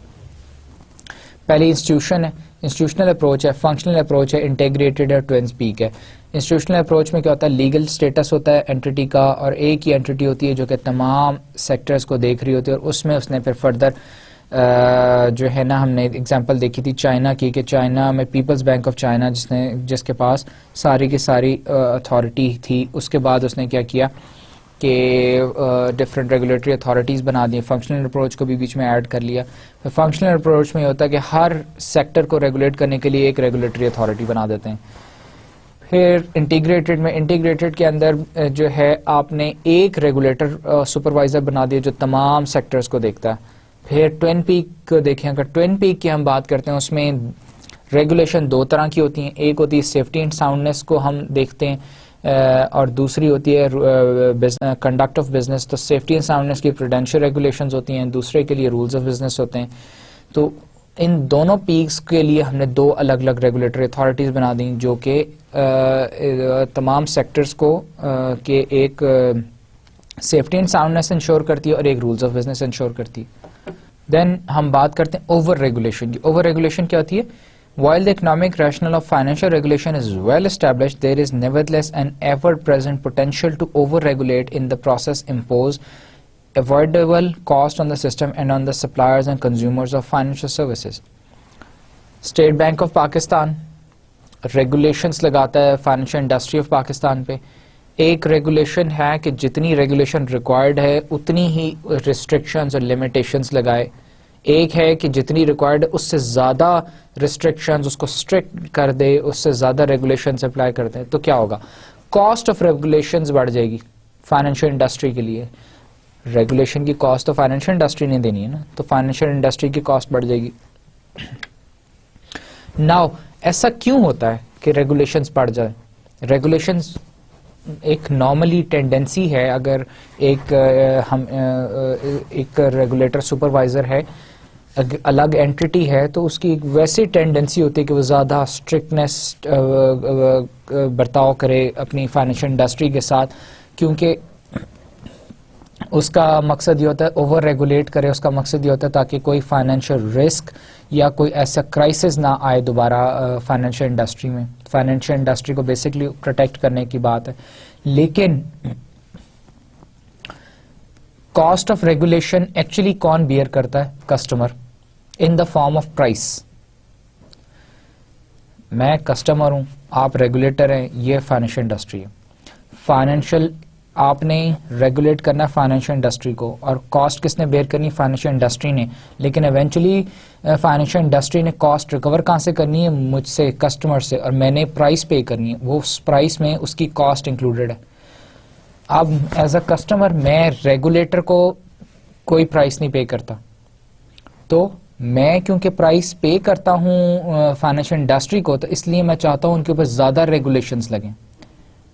پہلی انسٹیٹیوشن ہے, انسٹیٹیوشنل اپروچ ہے, فنکشنل اپروچ ہے, انٹیگریٹڈ ہے, ٹوینس پیک ہے. انسٹیٹیوشنل اپروچ میں کیا ہوتا ہے, لیگل اسٹیٹس ہوتا ہے اینٹی کا, اور ایک ہی اینٹی ہوتی ہے جو کہ تمام سیکٹرز کو دیکھ رہی ہوتی ہے, اور اس میں اس نے پھر فردر جو ہے نا ہم نے اگزامپل دیکھی تھی چائنا کی, کہ چائنا میں پیپلز بینک آف چائنا جس کے پاس ساری کی ساری اتھارٹی تھی, اس کے بعد اس نے کیا کیا کہ ڈفرینٹ ریگولیٹری اتھارٹیز بنا دی. فنکشنل اپروچ کو بھی بیچ میں ایڈ کر لیا. فنکشنل اپروچ میں یہ ہوتا ہے کہ ہر سیکٹر کو ریگولیٹ کرنے کے لیے ایک ریگولیٹری اتھارٹی بنا دیتے ہیں. پھر انٹیگریٹڈ میں, انٹیگریٹڈ کے اندر جو ہے آپ نے ایک ریگولیٹر سپروائزر بنا دیا جو تمام سیکٹرز کو دیکھتا ہے. پھر ٹوین پیک کو دیکھیں, اگر ٹوین پیک کی ہم بات کرتے ہیں اس میں ریگولیشن 2 طرح کی ہوتی ہیں. ایک ہوتی ہے سیفٹی اینڈ ساؤنڈنس کو ہم دیکھتے ہیں, اور دوسری ہوتی ہے کنڈکٹ آف بزنس. تو سیفٹی اینڈ ساؤنڈنس کی پروڈینشیل ریگولیشنز ہوتی ہیں, دوسرے کے لیے رولز آف بزنس ہوتے ہیں. تو ان دونوں پیکس کے لیے ہم نے 2 الگ الگ ریگولیٹری اتھارٹیز بنا دیں جو کہ تمام سیکٹرز کو کہ ایک سیفٹی اینڈ ساؤنڈنس انشور کرتی ہے اور ایک رولز آف بزنس انشور کرتی ہے. دین ہم بات کرتے ہیں اوور ریگولیشن کی. اوور ریگولیشن کیا ہوتی ہے؟ While the economic rationale of financial regulation is well established, there is nevertheless an ever-present potential to over-regulate in the process impose avoidable cost on the system and on the suppliers and consumers of financial services. State Bank of Pakistan regulations لگاتا ہے financial industry of Pakistan پہ. ایک regulation ہے کہ جتنی regulation required ہے اتنی ہی restrictions اور لمیٹیشنز لگائے. ایک ہے کہ جتنی ریکوائرڈ اس سے زیادہ ریسٹرکشنز اس کو اسٹرکٹ کر دے, اس سے زیادہ ریگولیشنز اپلائی کر دے. تو کیا ہوگا؟ کاسٹ آف ریگولیشنز بڑھ جائے گی فائنینشیل انڈسٹری کے لیے. ریگولیشن کی کاسٹ تو فائنینشیل انڈسٹری نے دینی ہے نا, تو فائنینشیل انڈسٹری کی کاسٹ بڑھ جائے گی. ناؤ ایسا کیوں ہوتا ہے کہ ریگولیشنز بڑھ جائے؟ ریگولیشنز ایک نارملی ٹینڈنسی ہے, اگر ایک ریگولیٹر سپروائزر ہے, الگ اینٹی ہے, تو اس کی ایک ویسی ٹینڈنسی ہوتی ہے کہ وہ زیادہ اسٹرکٹنیس برتاؤ کرے اپنی فائنینشیل انڈسٹری کے ساتھ, کیونکہ اس کا مقصد یہ ہوتا ہے اوور ریگولیٹ کرے. اس کا مقصد یہ ہوتا ہے تاکہ کوئی فائنینشیل رسک یا کوئی ایسا کرائسس نہ آئے دوبارہ فائنینشیل انڈسٹری میں. فائنینشیل انڈسٹری کو بیسکلی پروٹیکٹ کرنے کی بات ہے. لیکن کاسٹ آف ریگولیشن ایکچولی کون بیئر کرتا ہے؟ Customer, in the form of price. میں کسٹمر ہوں، آپ ریگولیٹر ہیں، یہ فائنینشیل انڈسٹری ہے. فائنینشیل آپ نے ریگولیٹ کرنا ہے فائنینشیل انڈسٹری کو، اور کاسٹ کس نے بیئر کرنی؟ فائنینشیل انڈسٹری نے. لیکن ایونچولی فائنینشیل انڈسٹری نے کاسٹ ریکور کہاں سے کرنی ہے؟ مجھ سے، کسٹمر سے، اور میں نے پرائس پے کرنی ہے. وہ اس پرائس میں اس کی کاسٹ انکلوڈیڈ ہے. اب ایز اے کسٹمر میں ریگولیٹر کو کوئی پرائس نہیں پے کرتا، تو میں کیونکہ پرائس پے کرتا ہوں فائنینشیل انڈسٹری کو، تو اس لیے میں چاہتا ہوں ان کے اوپر زیادہ ریگولیشنز لگیں،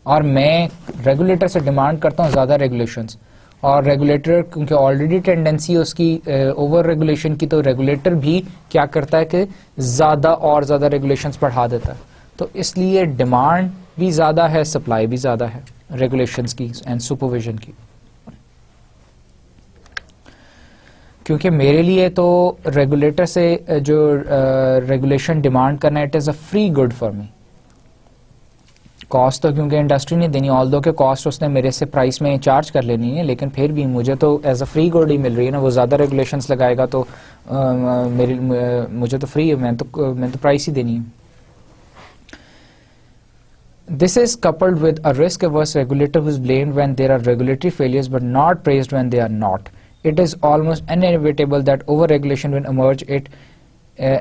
اور میں ریگولیٹر سے ڈیمانڈ کرتا ہوں زیادہ ریگولیشنز. اور ریگولیٹر کیونکہ آلریڈی ٹینڈنسی ہے اس کی اوور ریگولیشن کی، تو ریگولیٹر بھی کیا کرتا ہے کہ زیادہ اور زیادہ ریگولیشنز بڑھا دیتا ہے. تو اس لیے ڈیمانڈ بھی زیادہ ہے، سپلائی بھی زیادہ ہے ریگولیشنز کی اینڈ سپرویژن کی. کیونکہ میرے لیے تو ریگولیٹر سے جو ریگولیشن ڈیمانڈ کرنا، it is a free good for me. Cost تو کیونکہ انڈسٹری نے دینی، آل دو کہ کاسٹ اس نے میرے سے پرائس میں چارج کر لینی ہے، لیکن پھر بھی مجھے تو as a free good he مل رہی ہے نا. وہ زیادہ ریگولیشنس لگائے گا تو مجھے تو فری ہے، میں تو پرائس ہی دینی ہے. This is coupled with a risk-averse regulator who is blamed when there are regulatory failures but not praised when they are not. It is almost inevitable that over-regulation will emerge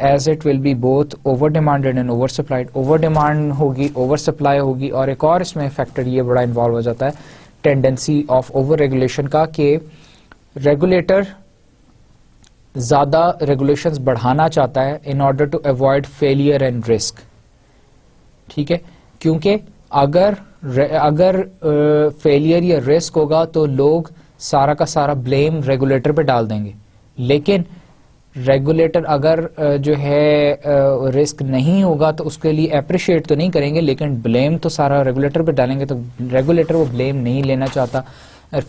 as it will be both over-demanded and over-supplied. Over-demand ہوگی، over-supply ہوگی، اور ایک اور اس میں factor یہ بڑا involve ہو جاتا ہے ٹینڈنسی آف اوور-ریگولیشن کا، کہ ریگولیٹر زیادہ ریگولیشنز بڑھانا چاہتا ہے in order to avoid failure and risk. ٹھیک ہے، کیونکہ اگر فیلئر یا رسک ہوگا تو لوگ سارا کا سارا بلیم ریگولیٹر پہ ڈال دیں گے. لیکن ریگولیٹر اگر جو ہے رسک نہیں ہوگا تو اس کے لیے اپریشیٹ تو نہیں کریں گے، لیکن بلیم تو سارا ریگولیٹر پہ ڈالیں گے. تو ریگولیٹر وہ بلیم نہیں لینا چاہتا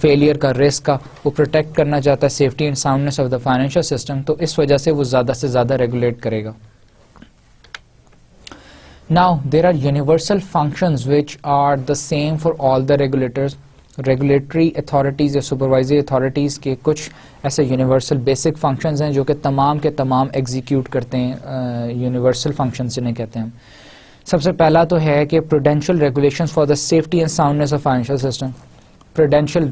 فیلئر کا، رسک کا. وہ پروٹیکٹ کرنا چاہتا ہے safety and soundness of the financial system. تو اس وجہ سے وہ زیادہ سے زیادہ ریگولیٹ کرے گا. Now, there are universal functions which are the same for all the regulators. Regulatory authorities یا supervisory authorities کے کچھ ایسے یونیورسل بیسک فنکشنز ہیں جو کہ تمام کے تمام ایگزیکیوٹ کرتے ہیں. یونیورسل فنکشنز جنہیں کہتے ہیں. سب سے پہلا تو ہے کہ prudential regulations for the safety and soundness of financial system. Prudential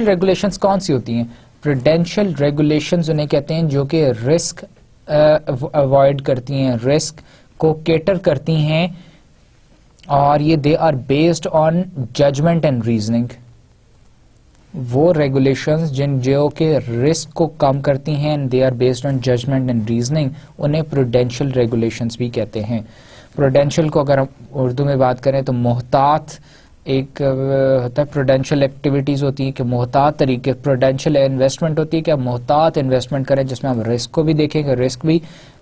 regulations کون سی ہوتی ہیں؟ Prudential regulations انہیں کہتے ہیں جو کہ رسک اوائڈ کرتی ہیں، رسک کو کیٹر کرتی ہیں، اور یہ they are based on judgment and reasoning. وہ ریگولیشنز جو کہ رسک کو کم کرتی ہیں، they are based on judgment and reasoning, انہیں پروڈینشیل ریگولیشنز بھی کہتے ہیں. پروڈینشیل کو اگر ہم اردو میں بات کریں تو محتاط ایک ہوتا ہے، پروڈینشیل ایکٹیویٹیز ہوتی ہیں کہ محتاط طریقے. پروڈینشیل انویسٹمنٹ ہوتی ہے کہ آپ محتاط انویسٹمنٹ کریں جس میں آپ رسک کو بھی دیکھیں کہ رسک بھی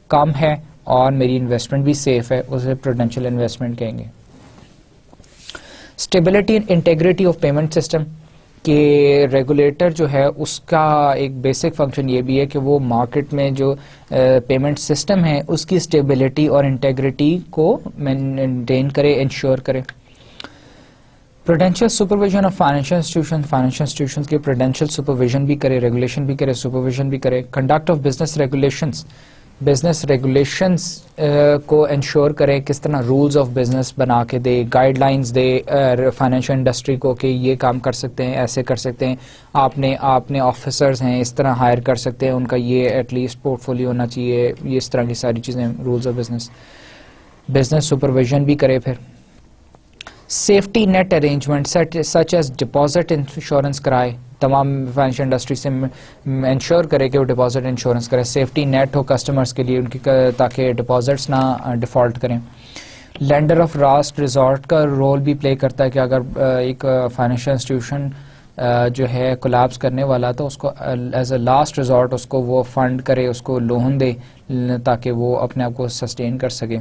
کم ہے اور میری انویسٹمنٹ بھی سیف ہے، اسے پروڈینشیل انویسٹمنٹ کہیں گے. Stability and integrity of payment system, کہ ریگولیٹر جو ہے اس کا ایک بیسک فنکشن یہ بھی ہے کہ وہ مارکیٹ میں جو پیمنٹ سسٹم ہے اس کی اسٹیبلٹی اور انٹیگریٹی کو مینٹین کرے، انشور کرے. Prudential supervision of financial institution کی پروڈینشیل سپرویژن بھی کرے، ریگولیشن بھی کرے، سپرویژن بھی کرے. Conduct of business regulations, business regulations کو انشور کرے، کس طرح رولز آف بزنس بنا کے دے، گائیڈ لائنز دے فائنینشیل انڈسٹری کو کہ یہ کام کر سکتے ہیں، ایسے کر سکتے ہیں، آپ نے آفیسرز ہیں اس طرح ہائر کر سکتے ہیں، ان کا یہ ایٹ لیسٹ پورٹ فولیو ہونا چاہیے، یہ اس طرح کی ساری چیزیں rules of business. Business supervision بھی کرے. پھر safety net arrangement such as deposit insurance کرائے، تمام فائنینشیل انڈسٹری سے انشور کرے کہ وہ ڈپازٹ انشورنس کرے، سیفٹی نیٹ ہو کسٹمرز کے لیے ان کی، تاکہ ڈپازٹس نہ ڈیفالٹ کریں. لینڈر آف لاسٹ ریزورٹ کا رول بھی پلے کرتا ہے کہ اگر ایک فائنینشیل انسٹیٹیوشن جو ہے کولیپس کرنے والا تو اس کو ایز اے لاسٹ ریزورٹ اس کو وہ فنڈ کرے، اس کو لون دے تاکہ وہ اپنے آپ کو سسٹین کر سکے.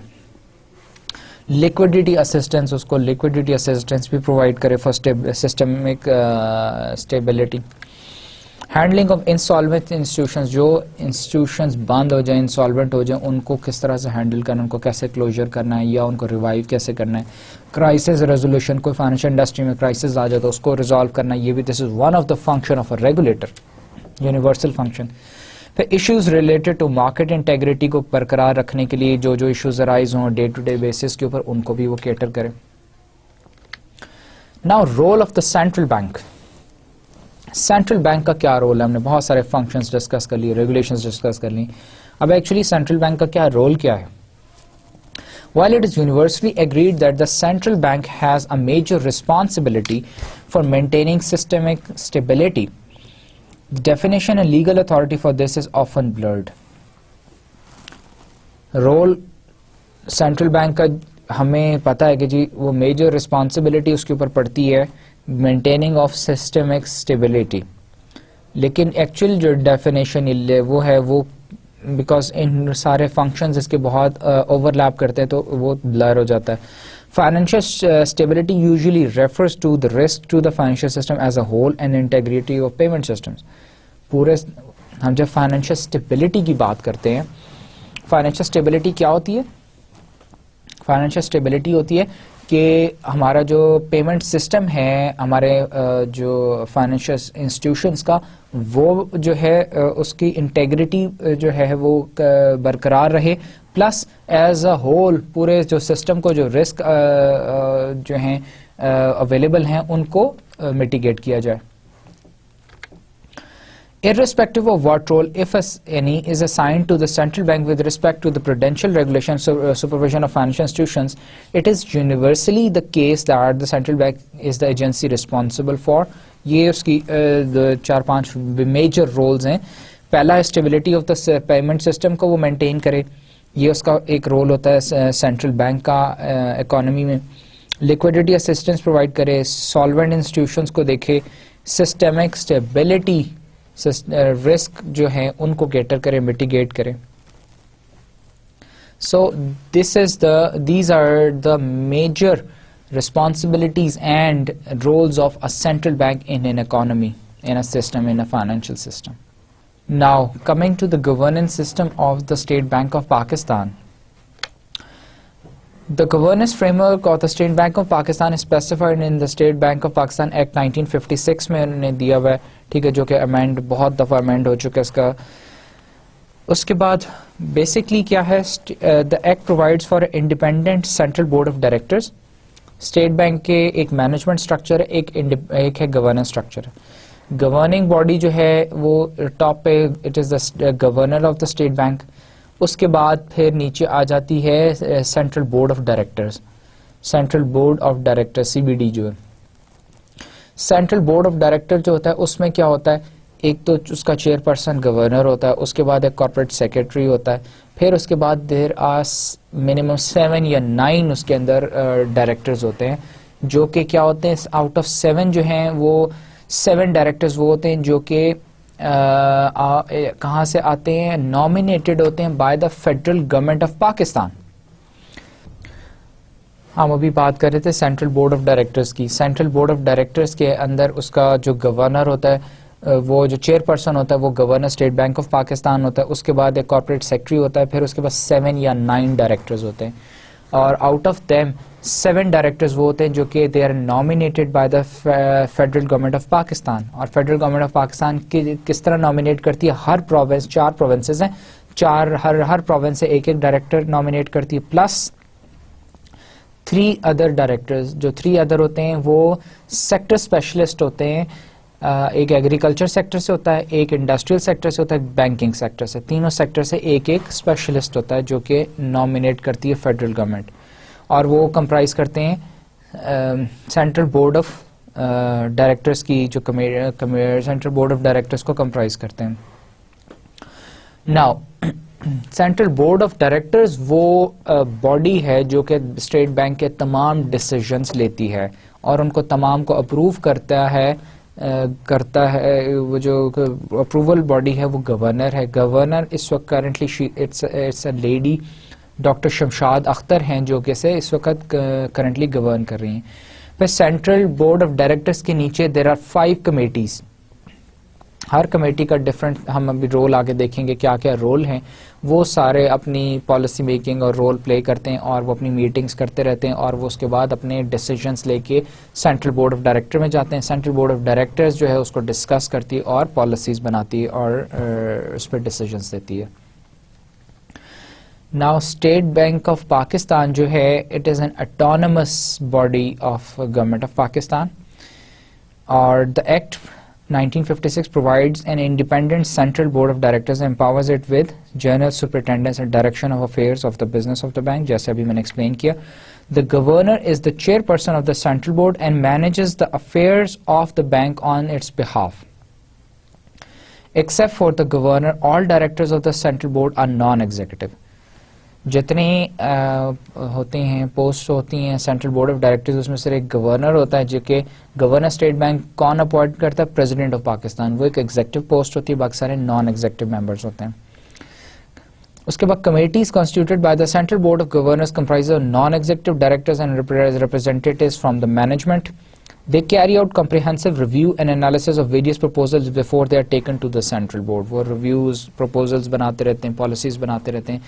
لیکوڈیٹی اسسٹنس، اس کو لیکوڈیٹی اسسٹنس بھی پرووائڈ کرے for systemic stability. Handling of insolvent institutions, جو انسٹیٹیوشنز بند ہو جائیں, انسالوینٹ ہو جائیں, ان کو کس طرح سے ہینڈل کرنا, ان کو کیسے کلوجر کرنا ہے یا ان کو ریوائیو کیسے کرنا ہے. کرائسس ریزولوشن, کوئی فائنینشیل انڈسٹری میں کرائسس آ جائے تو اس کو ریزالو کرنا, یہ بھی this is one of the function of a regulator, universal function. پھر issues related to market integrity کو برقرار رکھنے کے لیے جو ایشوز ارائز ہوں ڈے ٹو ڈے بیسس کے اوپر, ان کو بھی وہ کیٹر کرے. Now role of the central bank. Central bank کا کیا رول ہے؟ ہم نے بہت سارے فنکشنز ڈسکس کر لیے, ریگولیشنز ڈسکس کر لی. اب ایکچولی سینٹرل بینک کا کیا رول کیا ہے؟ While it is universally agreed that the central bank has a major responsibility for maintaining systemic stability, the definition and legal authority for this is often blurred. Role central bank کا ہمیں پتا ہے کہ جی وہ major responsibility اس کے اوپر پڑتی ہے مینٹیننگ آف سسٹمک اسٹیبلٹی, لیکن ایکچوئل جو ڈیفینیشن وہ ہے وہ بیکاز ان سارے فنکشنز اس کے بہت اوور لیپ کرتے ہیں تو وہ بلر ہو جاتا ہے. Financial stability usually refers to the risk to the financial system as a whole and integrity of payment systems. پورے ہم جب فائنینشیل اسٹیبلٹی کی بات کرتے ہیں, فائنینشیل اسٹیبلٹی کیا ہوتی ہے؟ فائنینشیل اسٹیبلٹی ہوتی ہے کہ ہمارا جو پیمنٹ سسٹم ہے ہمارے جو فائنینشیل انسٹیٹیوشنس کا, وہ جو ہے اس کی انٹیگریٹی جو ہے وہ برقرار رہے, پلس ایز اے ہول پورے جو سسٹم کو جو رسک جو ہیں اویلیبل ہیں ان کو میٹیگیٹ کیا جائے. Irrespective of what role, if any, is assigned to the central bank with respect to the prudential regulation supervision of financial institutions, it is universally the case that the central bank is the agency responsible for. یہ اس کی 4-5 major rules ہیں. پہلا stability of the payment system کو وہ maintain کرے, یہ اس کا ایک رول ہوتا ہے سینٹرل بینک کا اکانومی میں. لیکوڈیٹی اسسٹنس پرووائڈ کرے, سالوینٹ انسٹیٹیوشنس کو دیکھے, سسٹمک اسٹیبلٹی رسک جو ہیں ان کو کیٹر کرے, میٹیگیٹ کرے. So these are the major responsibilities and roles of a central bank in an economy, in a system, in a financial system. Now, coming to the governance system of the State Bank of Pakistan. The governance framework of the State Bank of Pakistan is specified in the State Bank of Pakistan Act 1956 میں انہوں نے دیا ہوا ہے, ٹھیک ہے, جو کہ امینڈ بہت دفعہ امینڈ ہو چکا ہے اس کا. اس کے بعد بیسکلی کیا ہے, the act provides for an independent central board of directors. State Bank کے ایک مینجمنٹ اسٹرکچر ہے, ایک ہے گورننس اسٹرکچر. گورننگ باڈی جو ہے وہ ٹاپ پہ it is the governor of the State Bank. اس کے بعد پھر نیچے آ جاتی ہے central board of directors. Central board of director CBD جو ہے. سینٹرل بورڈ آف ڈائریکٹر جو ہوتا ہے اس میں کیا ہوتا ہے, ایک تو اس کا چیئر پرسن گورنر ہوتا ہے, اس کے بعد ایک کارپوریٹ سیکرٹری ہوتا ہے, پھر اس کے بعد دیر آر منیمم 7 یا 9 اس کے اندر ڈائریکٹرز ہوتے ہیں, جو کہ کیا ہوتے ہیں آؤٹ آف 7 جو ہیں وہ 7 ڈائریکٹرز وہ ہوتے ہیں جو کہ کہاں سے آتے ہیں, نامینیٹڈ ہوتے ہیں by the federal government of Pakistan. ہم ابھی بات کر رہے تھے سینٹرل بورڈ آف ڈائریکٹرز کی. سینٹرل بورڈ آف ڈائریکٹرز کے اندر اس کا جو گورنر ہوتا ہے, وہ جو چیئر پرسن ہوتا ہے وہ governor state Bank of Pakistan ہوتا ہے. اس کے بعد ایک کارپوریٹ سیکرٹری ہوتا ہے, پھر اس کے بعد 7 یا 9 ڈائریکٹرز ہوتے ہیں, اور آؤٹ آف دیم 7 ڈائریکٹرز وہ ہوتے ہیں جو کہ they are nominated by the federal government of Pakistan. اور فیڈرل گورنمنٹ آف پاکستان کس طرح نامینیٹ کرتی ہے, ہر پروونس, 4 پروونسز ہیں, ہر پروونس سے ایک ڈائریکٹر نامینیٹ کرتی ہے, پلس 3 ادر ڈائریکٹرز. جو 3 ادر ہوتے ہیں وہ سیکٹر اسپیشلسٹ ہوتے ہیں. ایک ایگریکلچر سیکٹر سے ہوتا ہے, ایک انڈسٹریل سیکٹر سے ہوتا ہے, ایک بینکنگ سیکٹر سے. تینوں سیکٹر سے ایک اسپیشلسٹ ہوتا ہے جو کہ نامینیٹ کرتی ہے فیڈرل گورنمنٹ, اور وہ کمپرائز کرتے ہیں سینٹرل بورڈ آف ڈائریکٹرز کی, جو سینٹرل بورڈ آف ڈائریکٹرز کو کمپرائز کرتے ہیں. Now central board of directors وہ باڈی ہے جو کہ اسٹیٹ بینک کے تمام ڈیسیجنس لیتی ہے اور ان کو تمام کو اپروو کرتا ہے. وہ جو اپروول باڈی ہے وہ گورنر ہے. گورنر اس وقت currently it's a lady doctor Shamshad Akhtar ہیں جو کہ سے اس وقت کرنٹلی گورن کر رہی ہیں. پھر سینٹرل بورڈ آف ڈائریکٹرز کے نیچے دیر آر 5 کمیٹیز. ہر کمیٹی کا ڈفرینٹ، ہم ابھی رول آگے دیکھیں گے کیا کیا رول ہیں. وہ سارے اپنی پالیسی میکنگ اور رول پلے کرتے ہیں اور وہ اپنی میٹنگز کرتے رہتے ہیں اور وہ اس کے بعد اپنے ڈیسیجنز لے کے سینٹرل بورڈ آف ڈائریکٹر میں جاتے ہیں. سینٹرل بورڈ آف ڈائریکٹرز جو ہے اس کو ڈسکس کرتی ہے اور پالیسیز بناتی ہے اور اس پہ ڈیسیجنز دیتی ہے. Now state Bank of Pakistan جو ہے it is an autonomous body of government of Pakistan اور the Act 1956 provides an independent central board of directors and empowers it with general superintendence and direction of affairs of the business of the bank. جیسے ابھی میں نے explain کیا, the governor is the chairperson of the central board and manages the affairs of the bank on its behalf. Except for the governor, all directors of the central board are non-executive. جتنے ہوتے ہیں post ہوتی ہیں central board of directors, اس میں صرف ایک governor ہوتا ہے جو کہ گورنر اسٹیٹ بینک کون اپوائنٹ کرتا ہے؟ President of Pakistan. وہ ایک ایگزیکٹو پوسٹ ہوتی ہے, باقی سارے نان ایگزیکٹو ممبرس ہوتے ہیں. اس کے بعد committees constituted by the central board of governors comprised of non executive directors and representatives from the management. They carry out comprehensive review and analysis of various proposals before they are taken to the central board. وہ reviews, proposals بناتے رہتے ہیں, policies بناتے رہتے ہیں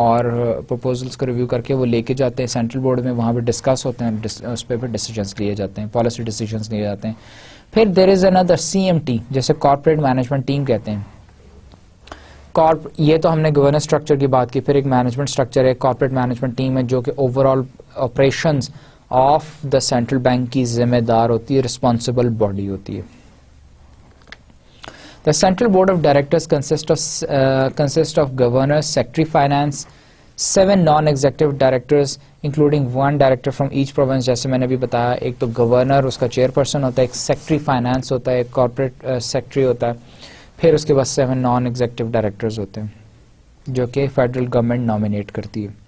اور proposals کو review کر کے وہ لے کے جاتے ہیں سینٹرل بورڈ میں, وہاں پہ ڈسکس ہوتے ہیں, اس پہ ڈیسیجنس لیے جاتے ہیں, پالیسی ڈیسیجنس لیے جاتے ہیں. پھر there is another CMT جیسے کارپوریٹ مینجمنٹ ٹیم کہتے ہیں. یہ تو ہم نے گورننس اسٹرکچر کی بات کی. پھر ایک مینجمنٹ اسٹرکچر ہے, کارپوریٹ مینجمنٹ ٹیم ہے جو کہ over all operations of the central bank کی ذمہ دار ہوتی ہے, رسپانسبل باڈی ہوتی ہے. دا central board of directors consist of governor, secretary finance, 7 naan executive directors including 1 director from each province. جیسے میں نے بھی بتایا, ایک تو گورنر اس کا چیئر پرسن ہوتا ہے, ایک سیکرٹری فائنانس ہوتا ہے, ایک کارپوریٹ سیکرٹری ہوتا ہے, پھر اس کے بعد 7 نان ایگزیکٹو ڈائریکٹرز ہوتے ہیں جو کہ فیڈرل گورنمنٹ نامینیٹ کرتی ہے.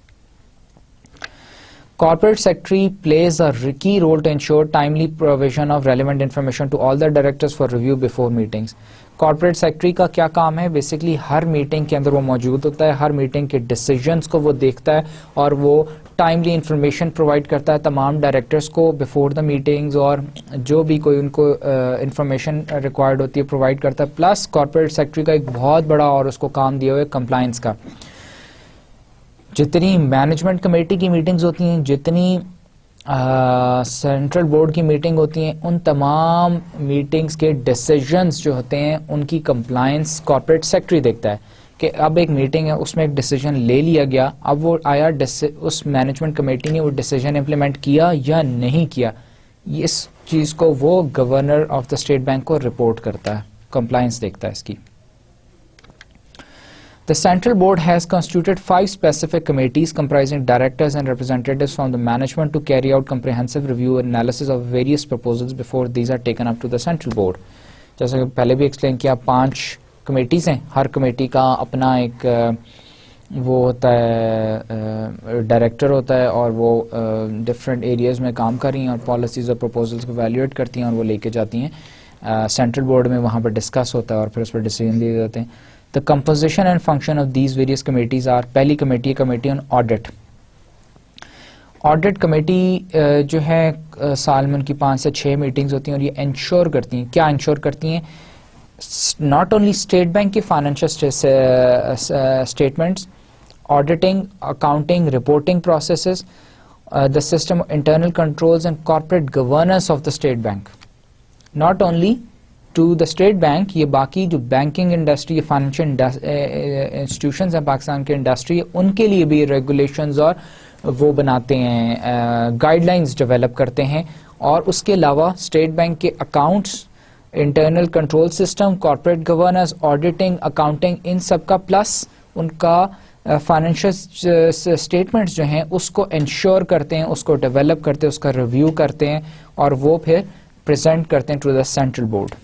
Corporate Secretary plays a key role to ensure timely provision of relevant information to all the directors for review before meetings. Corporate Secretary کا کیا کام ہے؟ بیسکلی ہر میٹنگ کے اندر وہ موجود ہوتا ہے, ہر میٹنگ کے ڈیسیجنس کو وہ دیکھتا ہے اور وہ ٹائملی انفارمیشن پرووائڈ کرتا ہے تمام ڈائریکٹرس کو بفور دا میٹنگز, اور جو بھی کوئی ان کو انفارمیشن ریکوائرڈ ہوتی ہے پرووائڈ کرتا ہے. پلس کارپوریٹ سیکرٹری کا ایک بہت بڑا اور اس کو کام دیا ہوا ہے کمپلائنس کا. جتنی مینجمنٹ کمیٹی کی میٹنگز ہوتی ہیں, جتنی سینٹرل بورڈ کی میٹنگ ہوتی ہیں, ان تمام میٹنگز کے ڈیسیجنز جو ہوتے ہیں ان کی کمپلائنس کارپوریٹ سیکرٹری دیکھتا ہے کہ اب ایک میٹنگ ہے, اس میں ایک ڈیسیجن لے لیا گیا, اب وہ آیا اس مینجمنٹ کمیٹی نے وہ ڈیسیجن امپلیمنٹ کیا یا نہیں کیا. اس چیز کو وہ governor of the State bank کو رپورٹ کرتا ہے, کمپلائنس دیکھتا ہے اس کی. The Central Board has constituted 5 specific committees comprising directors and representatives from the management to carry out comprehensive review and analysis of various proposals before these are taken up to the Central Board. جیسا کہ پہلے بھی explain کیا, 5 committees ہیں, ہر committee کا اپنا ایک وہ ہوتا ہے ڈائریکٹر ہوتا ہے اور وہ ڈفرینٹ ایریاز میں کام کر رہی ہیں اور پالیسیز اور پروپوزلس کو ایویلویٹ کرتی ہیں اور وہ لے کے جاتی ہیں سینٹرل بورڈ میں, وہاں پہ ڈسکس ہوتا ہے اور پھر اس پر ڈیسیجن لیے جاتے ہیں. The composition and function of these various committees are, پہلی committee committee on audit. Audit committee جو ہے سال میں ان کی 5 سے 6 میٹنگز ہوتی ہیں اور یہ انشور کرتی ہیں, کیا انشور کرتی ہیں؟ ناٹ اونلی اسٹیٹ بینک کی financial statements, auditing, accounting, reporting processes, the system of internal controls and corporate governance of the state bank. Not only to the state bank, یہ باقی جو بینکنگ انڈسٹری, فائنینشیل انسٹیٹیوشنز ہیں پاکستان کے industry, ان کے لیے بھی regulations اور وہ بناتے ہیں, گائیڈ لائنز ڈیولپ کرتے ہیں. اور اس کے علاوہ اسٹیٹ بینک کے accounts, internal control system, corporate governance, auditing, accounting, ان سب کا پلس ان کا فائنینشیل اسٹیٹمنٹس جو ہیں اس کو انشور کرتے ہیں, اس کو ڈیولپ کرتے ہیں, اس کا ریویو کرتے ہیں اور وہ پھر پریزنٹ کرتے ہیں to the central board.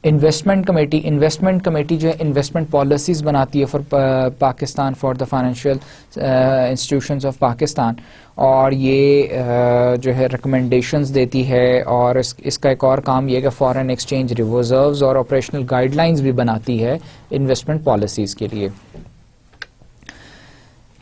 Investment committee جو ہے انویسٹمنٹ پالیسیز بناتی ہے for Pakistan, for the financial institutions of Pakistan, اور یہ جو ہے ریکمنڈیشنز دیتی ہے. اور اس کا ایک اور کام یہ کہ فارن ایکسچینج ریزروز اور آپریشنل گائیڈ لائنز بھی بناتی ہے انویسٹمنٹ پالیسیز کے لیے.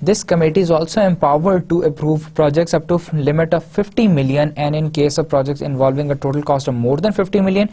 this committee is also empowered to approve projects up to limit of 50 million and in case of projects involving a total cost of more than 50 million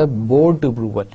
the board to approval.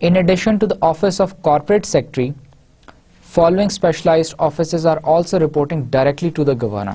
In addition to the office of corporate secretary, following specialized offices are also reporting directly to the governor.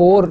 4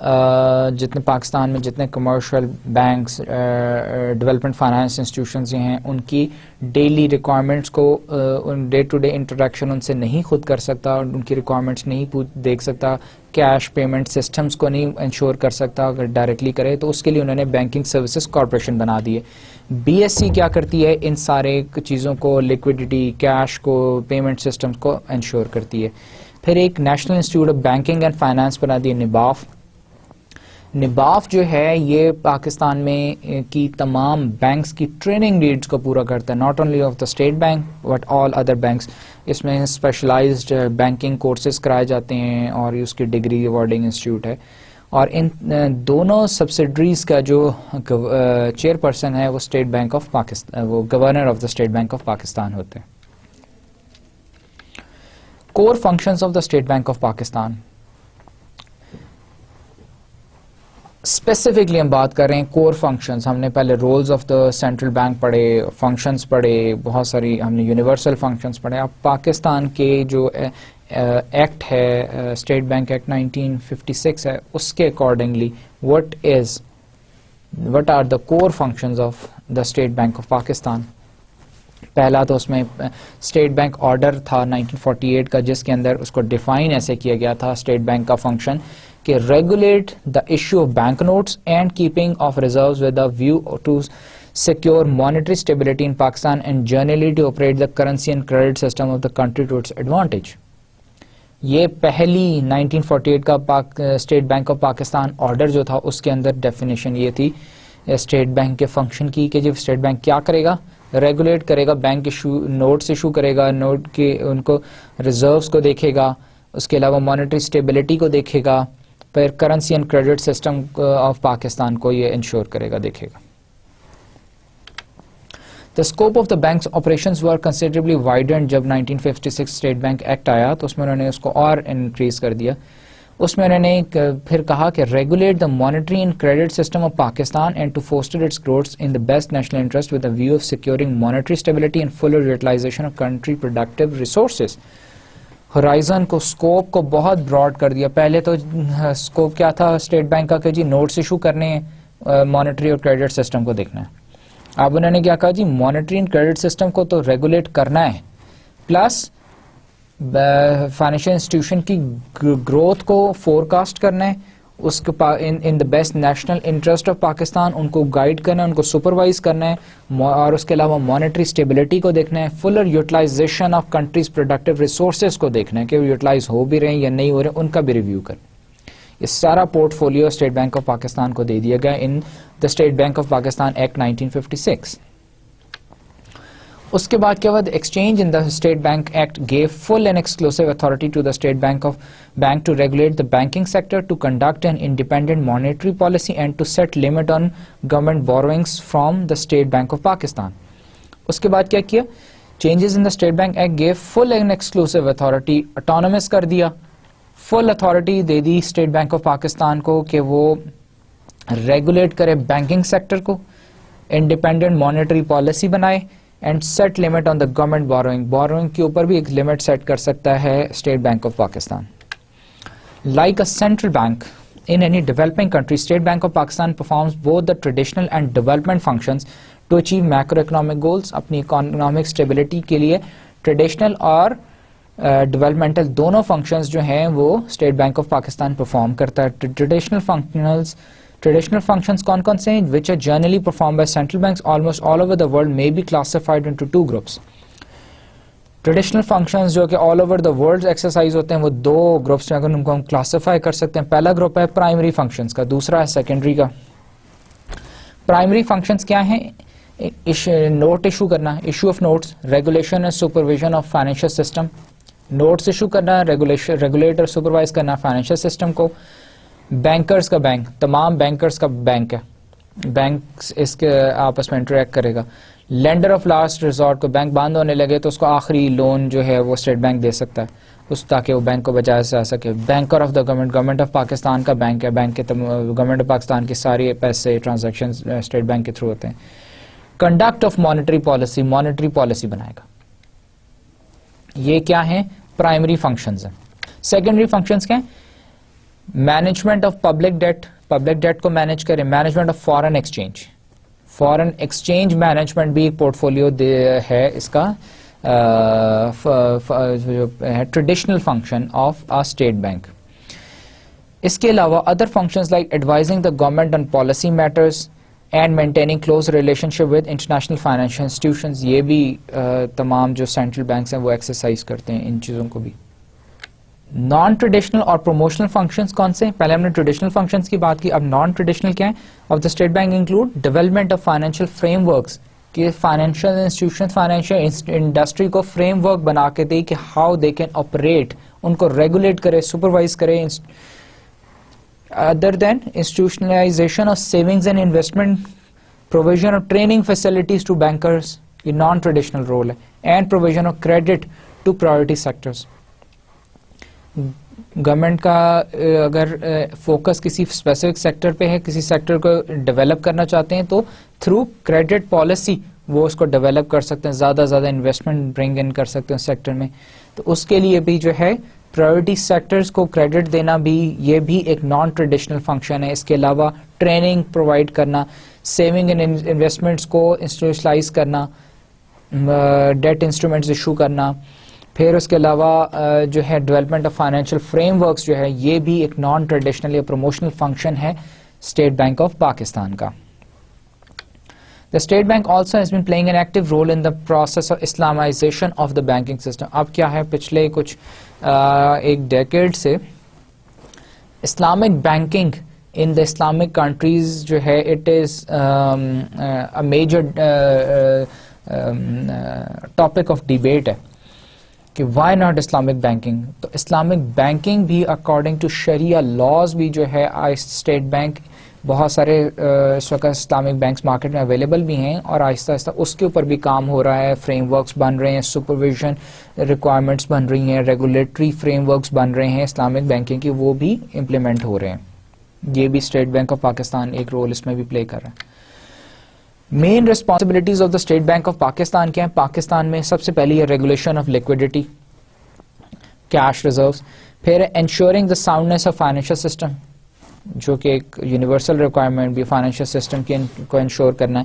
جتنے پاکستان میں جتنے commercial banks development finance institutions ہیں ان کی daily requirements کو day to day interaction ان سے نہیں خود کر سکتا, ان کی ریکوائرمنٹس نہیں دیکھ سکتا, کیش پیمنٹ سسٹمز کو نہیں انشور کر سکتا اگر ڈائریکٹلی کرے, تو اس کے لیے انہوں نے بینکنگ سروسز کارپوریشن بنا دی ہے. بی ایس سی کیا کرتی ہے, ان سارے چیزوں کو, لیکوڈیٹی, کیش کو, پیمنٹ سسٹمز کو انشور کرتی ہے. پھر ایک national institute of banking and finance بنا دی نباف. نباف جو ہے یہ پاکستان میں کی تمام بینکس کی ٹریننگ نیڈز کو پورا کرتا ہے, not only of the State Bank but all other banks. اس میں اسپیشلائزڈ بینکنگ کورسز کرائے جاتے ہیں اور اس کی ڈگری ایوارڈنگ انسٹیٹیوٹ ہے. اور ان دونوں سبسڈریز کا جو چیئر پرسن ہے وہ اسٹیٹ بینک آف پاکستان, وہ governor of the State Bank of Pakistan ہوتے ہیں. Core functions of the State Bank of Pakistan, specifically ہم بات کر رہے ہیں کور فنکشنز. ہم نے پہلے roles of the central bank پڑھے, فنکشنز پڑھے, بہت ساری ہم نے یونیورسل فنکشنز پڑھے. اب پاکستان کے جو ایکٹ ہے اسٹیٹ بینک ایکٹ 1956 ہے, اس کے accordingly what are the core functions of the State Bank of Pakistan. پہلا تو اس میں اسٹیٹ بینک آرڈر تھا 1948 کا, جس کے اندر اس کو ڈیفائن ایسے کیا گیا تھا اسٹیٹ بینک کا فنکشن کہ regulate the issue of bank notes and keeping of reserves with a view to secure monetary stability in Pakistan and generally to operate the currency and credit system of the country to its advantage. یہ پہلی 1948 کا state Bank of Pakistan order جو تھا اس کے اندر definition یہ تھی state Bank کے function کی کہ جب اسٹیٹ بینک کیا کرے گا, ریگولیٹ کرے گا, بینک ایشو نوٹس ایشو کرے گا, نوٹ کے ان کو ریزروز کو دیکھے گا, اس کے علاوہ مانیٹری اسٹیبلٹی کو دیکھے گا, پھر currency and credit system of Pakistan کو یہ انشور کرے گا, دیکھے گا. The scope of the bank's operations were considerably widened جب 1956 اسٹیٹ بینک ایکٹ آیا تو اس میں انہوں نے اس کو اور انکریز کر دیا. اس میں انہوں نے پھر کہا کہ regulate the monetary and credit system of Pakistan and to foster its growth in the best national interest with a view of securing monetary stability and fuller utilization of country productive resources. Horizon کو, scope کو بہت Broad کر دیا. پہلے تو scope کیا تھا state Bank کا کہ جی نوٹس ایشو کرنے ہیں, مانیٹری اور کریڈٹ سسٹم کو دیکھنا ہے. اب انہوں نے کیا کہا جی مانیٹری اینڈ کریڈٹ سسٹم کو تو ریگولیٹ کرنا ہے, پلس فائنینشیل انسٹیٹیوشن کی گروتھ کو فور کاسٹ کرنا ہے, اس کے in the best national interest of Pakistan ان کو گائیڈ کرنا ہے, ان کو سپروائز کرنا ہے, اور اس کے علاوہ مانیٹری اسٹیبلٹی کو دیکھنا ہے, fuller utilization of country's productive resources کو دیکھنا ہے کہ وہ یوٹیلائز ہو بھی رہے ہیں یا نہیں ہو رہے ہیں, ان کا بھی ریویو کرنا. یہ سارا portfolio State Bank of Pakistan کو دے دیا گیا in the State Bank of Pakistan act 1956. اس کے بعد کیا ہوا, exchange in the State Bank act gave full and exclusive authority to the State Bank to regulate the banking sector, to conduct an independent monetary policy and to set limit on government borrowings from the State Bank of Pakistan. اس کے بعد کیا کیا, changes in the State Bank act gave full and exclusive authority, autonomous کر دیا, full authority دے دی State Bank of Pakistan کو کہ وہ ریگولیٹ کرے بینکنگ سیکٹر کو, انڈیپینڈنٹ مانیٹری پالیسی بنائے, and set limit on the government borrowing کے اوپر بھی ایک لمٹ سیٹ کر سکتا ہے State Bank of Pakistan. Like a central bank in any developing country, State Bank of Pakistan performs both the traditional and development functions to achieve macroeconomic goals. اپنی economic stability کے لیے traditional اور developmental دونوں functions جو ہیں وہ State Bank of Pakistan perform کرتا ہے. Traditional functions کون کون سے ہیں which are generally performed by central banks almost all over the world may be classified into two groups. Traditional functions جو کہ all over the world exercise ہوتے ہیں وہ دو گروپس میں اگر ان کو ہم کلاسیفائی کر سکتے ہیں. پہلا گروپ ہے پرائمری فنکشنز کا, دوسرا ہے سیکنڈری کا. پرائمری فنکشنز کیا ہیں, نوٹ ایشو کرنا, issue of notes, regulation and supervision of financial system. Notes issue کرنا, ریگولیٹ اور سپروائز کرنا فائنینشیل سسٹم کو. بینکرز کا بینک, تمام بینکرز کا بینک ہے, بینک اس کے آپس میں انٹریکٹ کرے گا. لینڈر آف لاسٹ ریزورٹ کو, بینک بند ہونے لگے تو اس کو آخری لون جو ہے وہ اسٹیٹ بینک دے سکتا ہے اس تاکہ وہ بینک کو بچایا جا سکے. Banker of the government of Pakistan کا بینک ہے, بینک کے گورنمنٹ آف پاکستان کے سارے پیسے ٹرانزیکشن اسٹیٹ بینک کے تھرو ہوتے ہیں. Conduct of monetary policy, monetary policy بنائے گا. یہ کیا ہیں, پرائمری فنکشنز ہیں. سیکنڈری فنکشنز کیا ہیں, مینجمنٹ آف پبلک ڈیٹ کو مینج کریں. Management of foreign exchange management بھی ایک پورٹ فولیو ہے اس کا, traditional function of State Bank. اس کے علاوہ other functions like advising the government on policy matters and maintaining close relation ship with international financial institutions, یہ بھی تمام جو سینٹرل بینکس ہیں وہ ایکسرسائز کرتے ہیں ان چیزوں کو بھی. نان ٹریڈیشنل اور پروموشنل فنکشنز کون سے؟ پہلے ہم نے ٹریڈیشنل فنکشنز کی بات کی, اب نان ٹریڈیشنل کیا ہے of the State bank include development of financial frame works, کہ فائنینشیل انسٹیٹیوشن فائنینشیل انڈسٹری کو فریم ورک بنا کے دے کہ ہاؤ دے کین آپریٹ, ان کو ریگولیٹ کرے, سپروائز کرے. Other than institutionalization of savings and investment, provision of training facilities to bankers, یہ non-traditional role ہے, and provision of credit to priority sectors. Government کا اگر فوکس کسی اسپیسیفک سیکٹر پہ ہے, کسی سیکٹر کو ڈیولپ کرنا چاہتے ہیں تو تھرو کریڈٹ پالیسی وہ اس کو ڈیولپ کر سکتے ہیں, زیادہ زیادہ انویسٹمنٹ برنگ ان کر سکتے ہیں سیکٹر میں. تو اس کے لیے بھی جو ہے پرائرٹی سیکٹرز کو کریڈٹ دینا بھی یہ بھی ایک نان ٹریڈیشنل فنکشن ہے. اس کے علاوہ ٹریننگ پرووائڈ کرنا, سیونگ اینڈ انویسٹمنٹس کو انسٹیٹیوشنلائز کرنا, ڈیٹ انسٹرومنٹس ایشو کرنا. پھر اس کے علاوہ جو ہے development of financial frame works جو ہے یہ بھی ایک نان ٹریڈیشنل یا پروموشنل فنکشن ہے اسٹیٹ بینک آف پاکستان کا. The State Bank also has been playing an active role in the process of Islamization of the banking system. اب کیا ہے پچھلے کچھ ایک ڈیکیڈ سے Islamic banking in the Islamic countries جو ہے it is a major topic of debate ہے کہ why not Islamic banking. تو اسلامک بینکنگ بھی اکارڈنگ ٹو شریعہ لاز بھی جو ہے اسٹیٹ بینک بہت سارے اس وقت اسلامک بینکس مارکیٹ میں اویلیبل بھی ہیں اور آہستہ آہستہ اس کے اوپر بھی کام ہو رہا ہے. فریم ورکس بن رہے ہیں, سپرویژن ریکوائرمنٹس بن رہی ہیں, ریگولیٹری فریم ورکس بن رہے ہیں اسلامک بینکنگ کی, وہ بھی امپلیمنٹ ہو رہے ہیں. یہ بھی اسٹیٹ بینک آف پاکستان ایک رول اس میں بھی پلے کر رہا ہے. Main responsibilities of the State Bank of Pakistan کیا ہیں؟ پاکستان میں سب سے پہلی ہے regulation of liquidity, cash reserves. پھر ensuring the soundness of financial system, جو کہ ایک یونیورسل ریکوائرمنٹ بھی فائنینشیل سسٹم کو انشور کرنا ہے.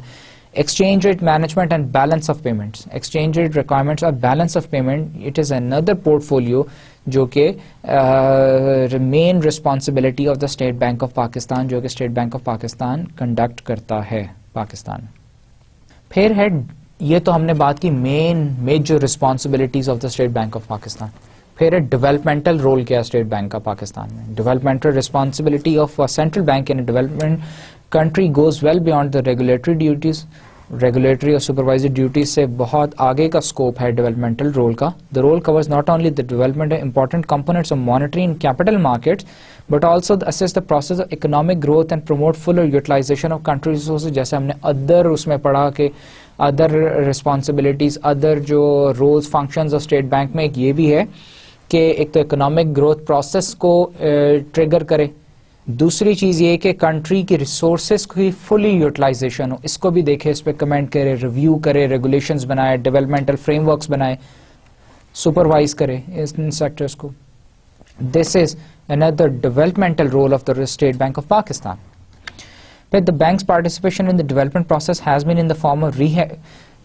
Exchange rate management and balance of payments, exchange rate requirements اور balance of payment it is اندر پورٹ فولیو جو کہ main responsibility of the State Bank of Pakistan, جو کہ state Bank of Pakistan conduct کرتا ہے پاکستان. پھر ہے یہ تو ہم نے بات کی main major responsibilities of the State Bank of Pakistan. پھر ڈیولپمنٹل رول کیا اسٹیٹ بینک کا پاکستان میں؟ Developmental responsibility of central bank in development country goes well beyond the regulatory duties. Regulatory اور سپروائزری ڈیوٹیز سے بہت آگے کا اسکوپ ہے ڈیولپمنٹل رول کا. The role covers not only the development of important components of monetary and capital markets but also assist the process of economic growth and promote full utilization of country resources. جیسے ہم نے ادر اس میں پڑھا کہ other responsibilities, ادر جو roles functions of State Bank میں ایک یہ بھی ہے کہ ایک تو اکنامک گروتھ پروسیس کو ٹریگر کرے, دوسری چیز یہ کہ کنٹری کی ریسورسز کی فلی یوٹیلائزیشن ہو, اس کو بھی دیکھے, اس پہ کمنٹ کرے, ریویو کرے, ریگولیشنز بنائے, ڈیولپمنٹل فریم ورکس بنائے, سپروائز کرے ان سیکٹرز کو. دس از another developmental role of the State Bank of Pakistan. But the bank's participation in the development process has been in the form of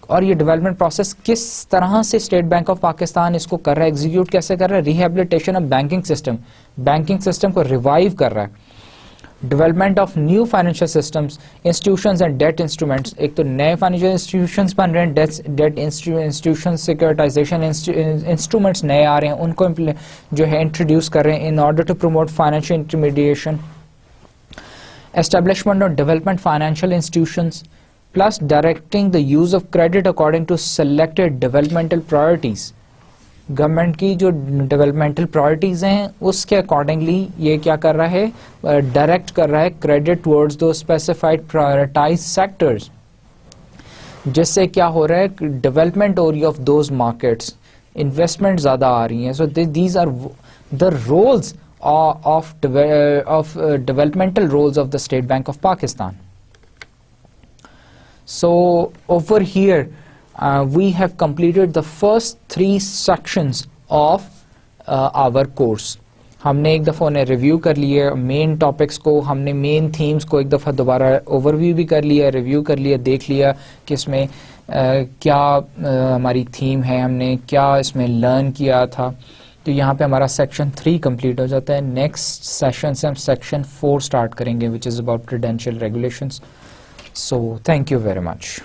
اور یہ development process کس طرح سے State Bank of Pakistan اس کو کر رہا ہے, ایگزیکیوٹ کیسے کر رہا ہے؟ ریہیبلیٹیشن آف بینکنگ سسٹم کو ریوائیو کر رہا ہے. Development of new financial systems, institutions and debt instruments. ایک تو نئے فائنینشیل انسٹیٹیوشنز بن رہے ہیں, ڈیٹ انسٹیٹیوشن, سیکورٹائزیشن انسٹرومنٹس نئے آ رہے ہیں, ان کو جو ہے انٹروڈیوس کر رہے ہیں in order to promote financial intermediation. Establishment of development financial institutions plus directing the use of credit according to selected developmental priorities. Government کی جو ڈیولپمنٹل پرائرٹیز ہیں اس کے اکارڈنگلی یہ کیا کر رہا ہے, ڈائریکٹ کر رہا ہے کریڈٹ ٹورڈز دو اسپیسیفائڈ پرائرٹائز سیکٹرز, جس سے کیا ہو رہا ہے ڈیولپمنٹ ہو رہی ہے آف دوز مارکیٹس, انویسٹمنٹ زیادہ آ رہی ہیں. So these are the roles of developmental roles of the State Bank of Pakistan. So over here we have completed the first 3 sections of our course. ہم نے ایک دفعہ انہیں ریویو کر لیا, مین ٹاپکس کو ہم نے, مین تھیمز کو ایک دفعہ دوبارہ اوور ویو بھی کر لیا, ریویو کر لیا, دیکھ لیا کہ اس میں کیا ہماری تھیم ہے, ہم نے کیا اس میں لرن کیا تھا. تو یہاں پہ ہمارا سیکشن 3 کمپلیٹ ہو جاتا ہے. نیکسٹ سیشن سے ہم سیکشن 4 اسٹارٹ کریں گے, which is about prudential regulations. So thank you very much.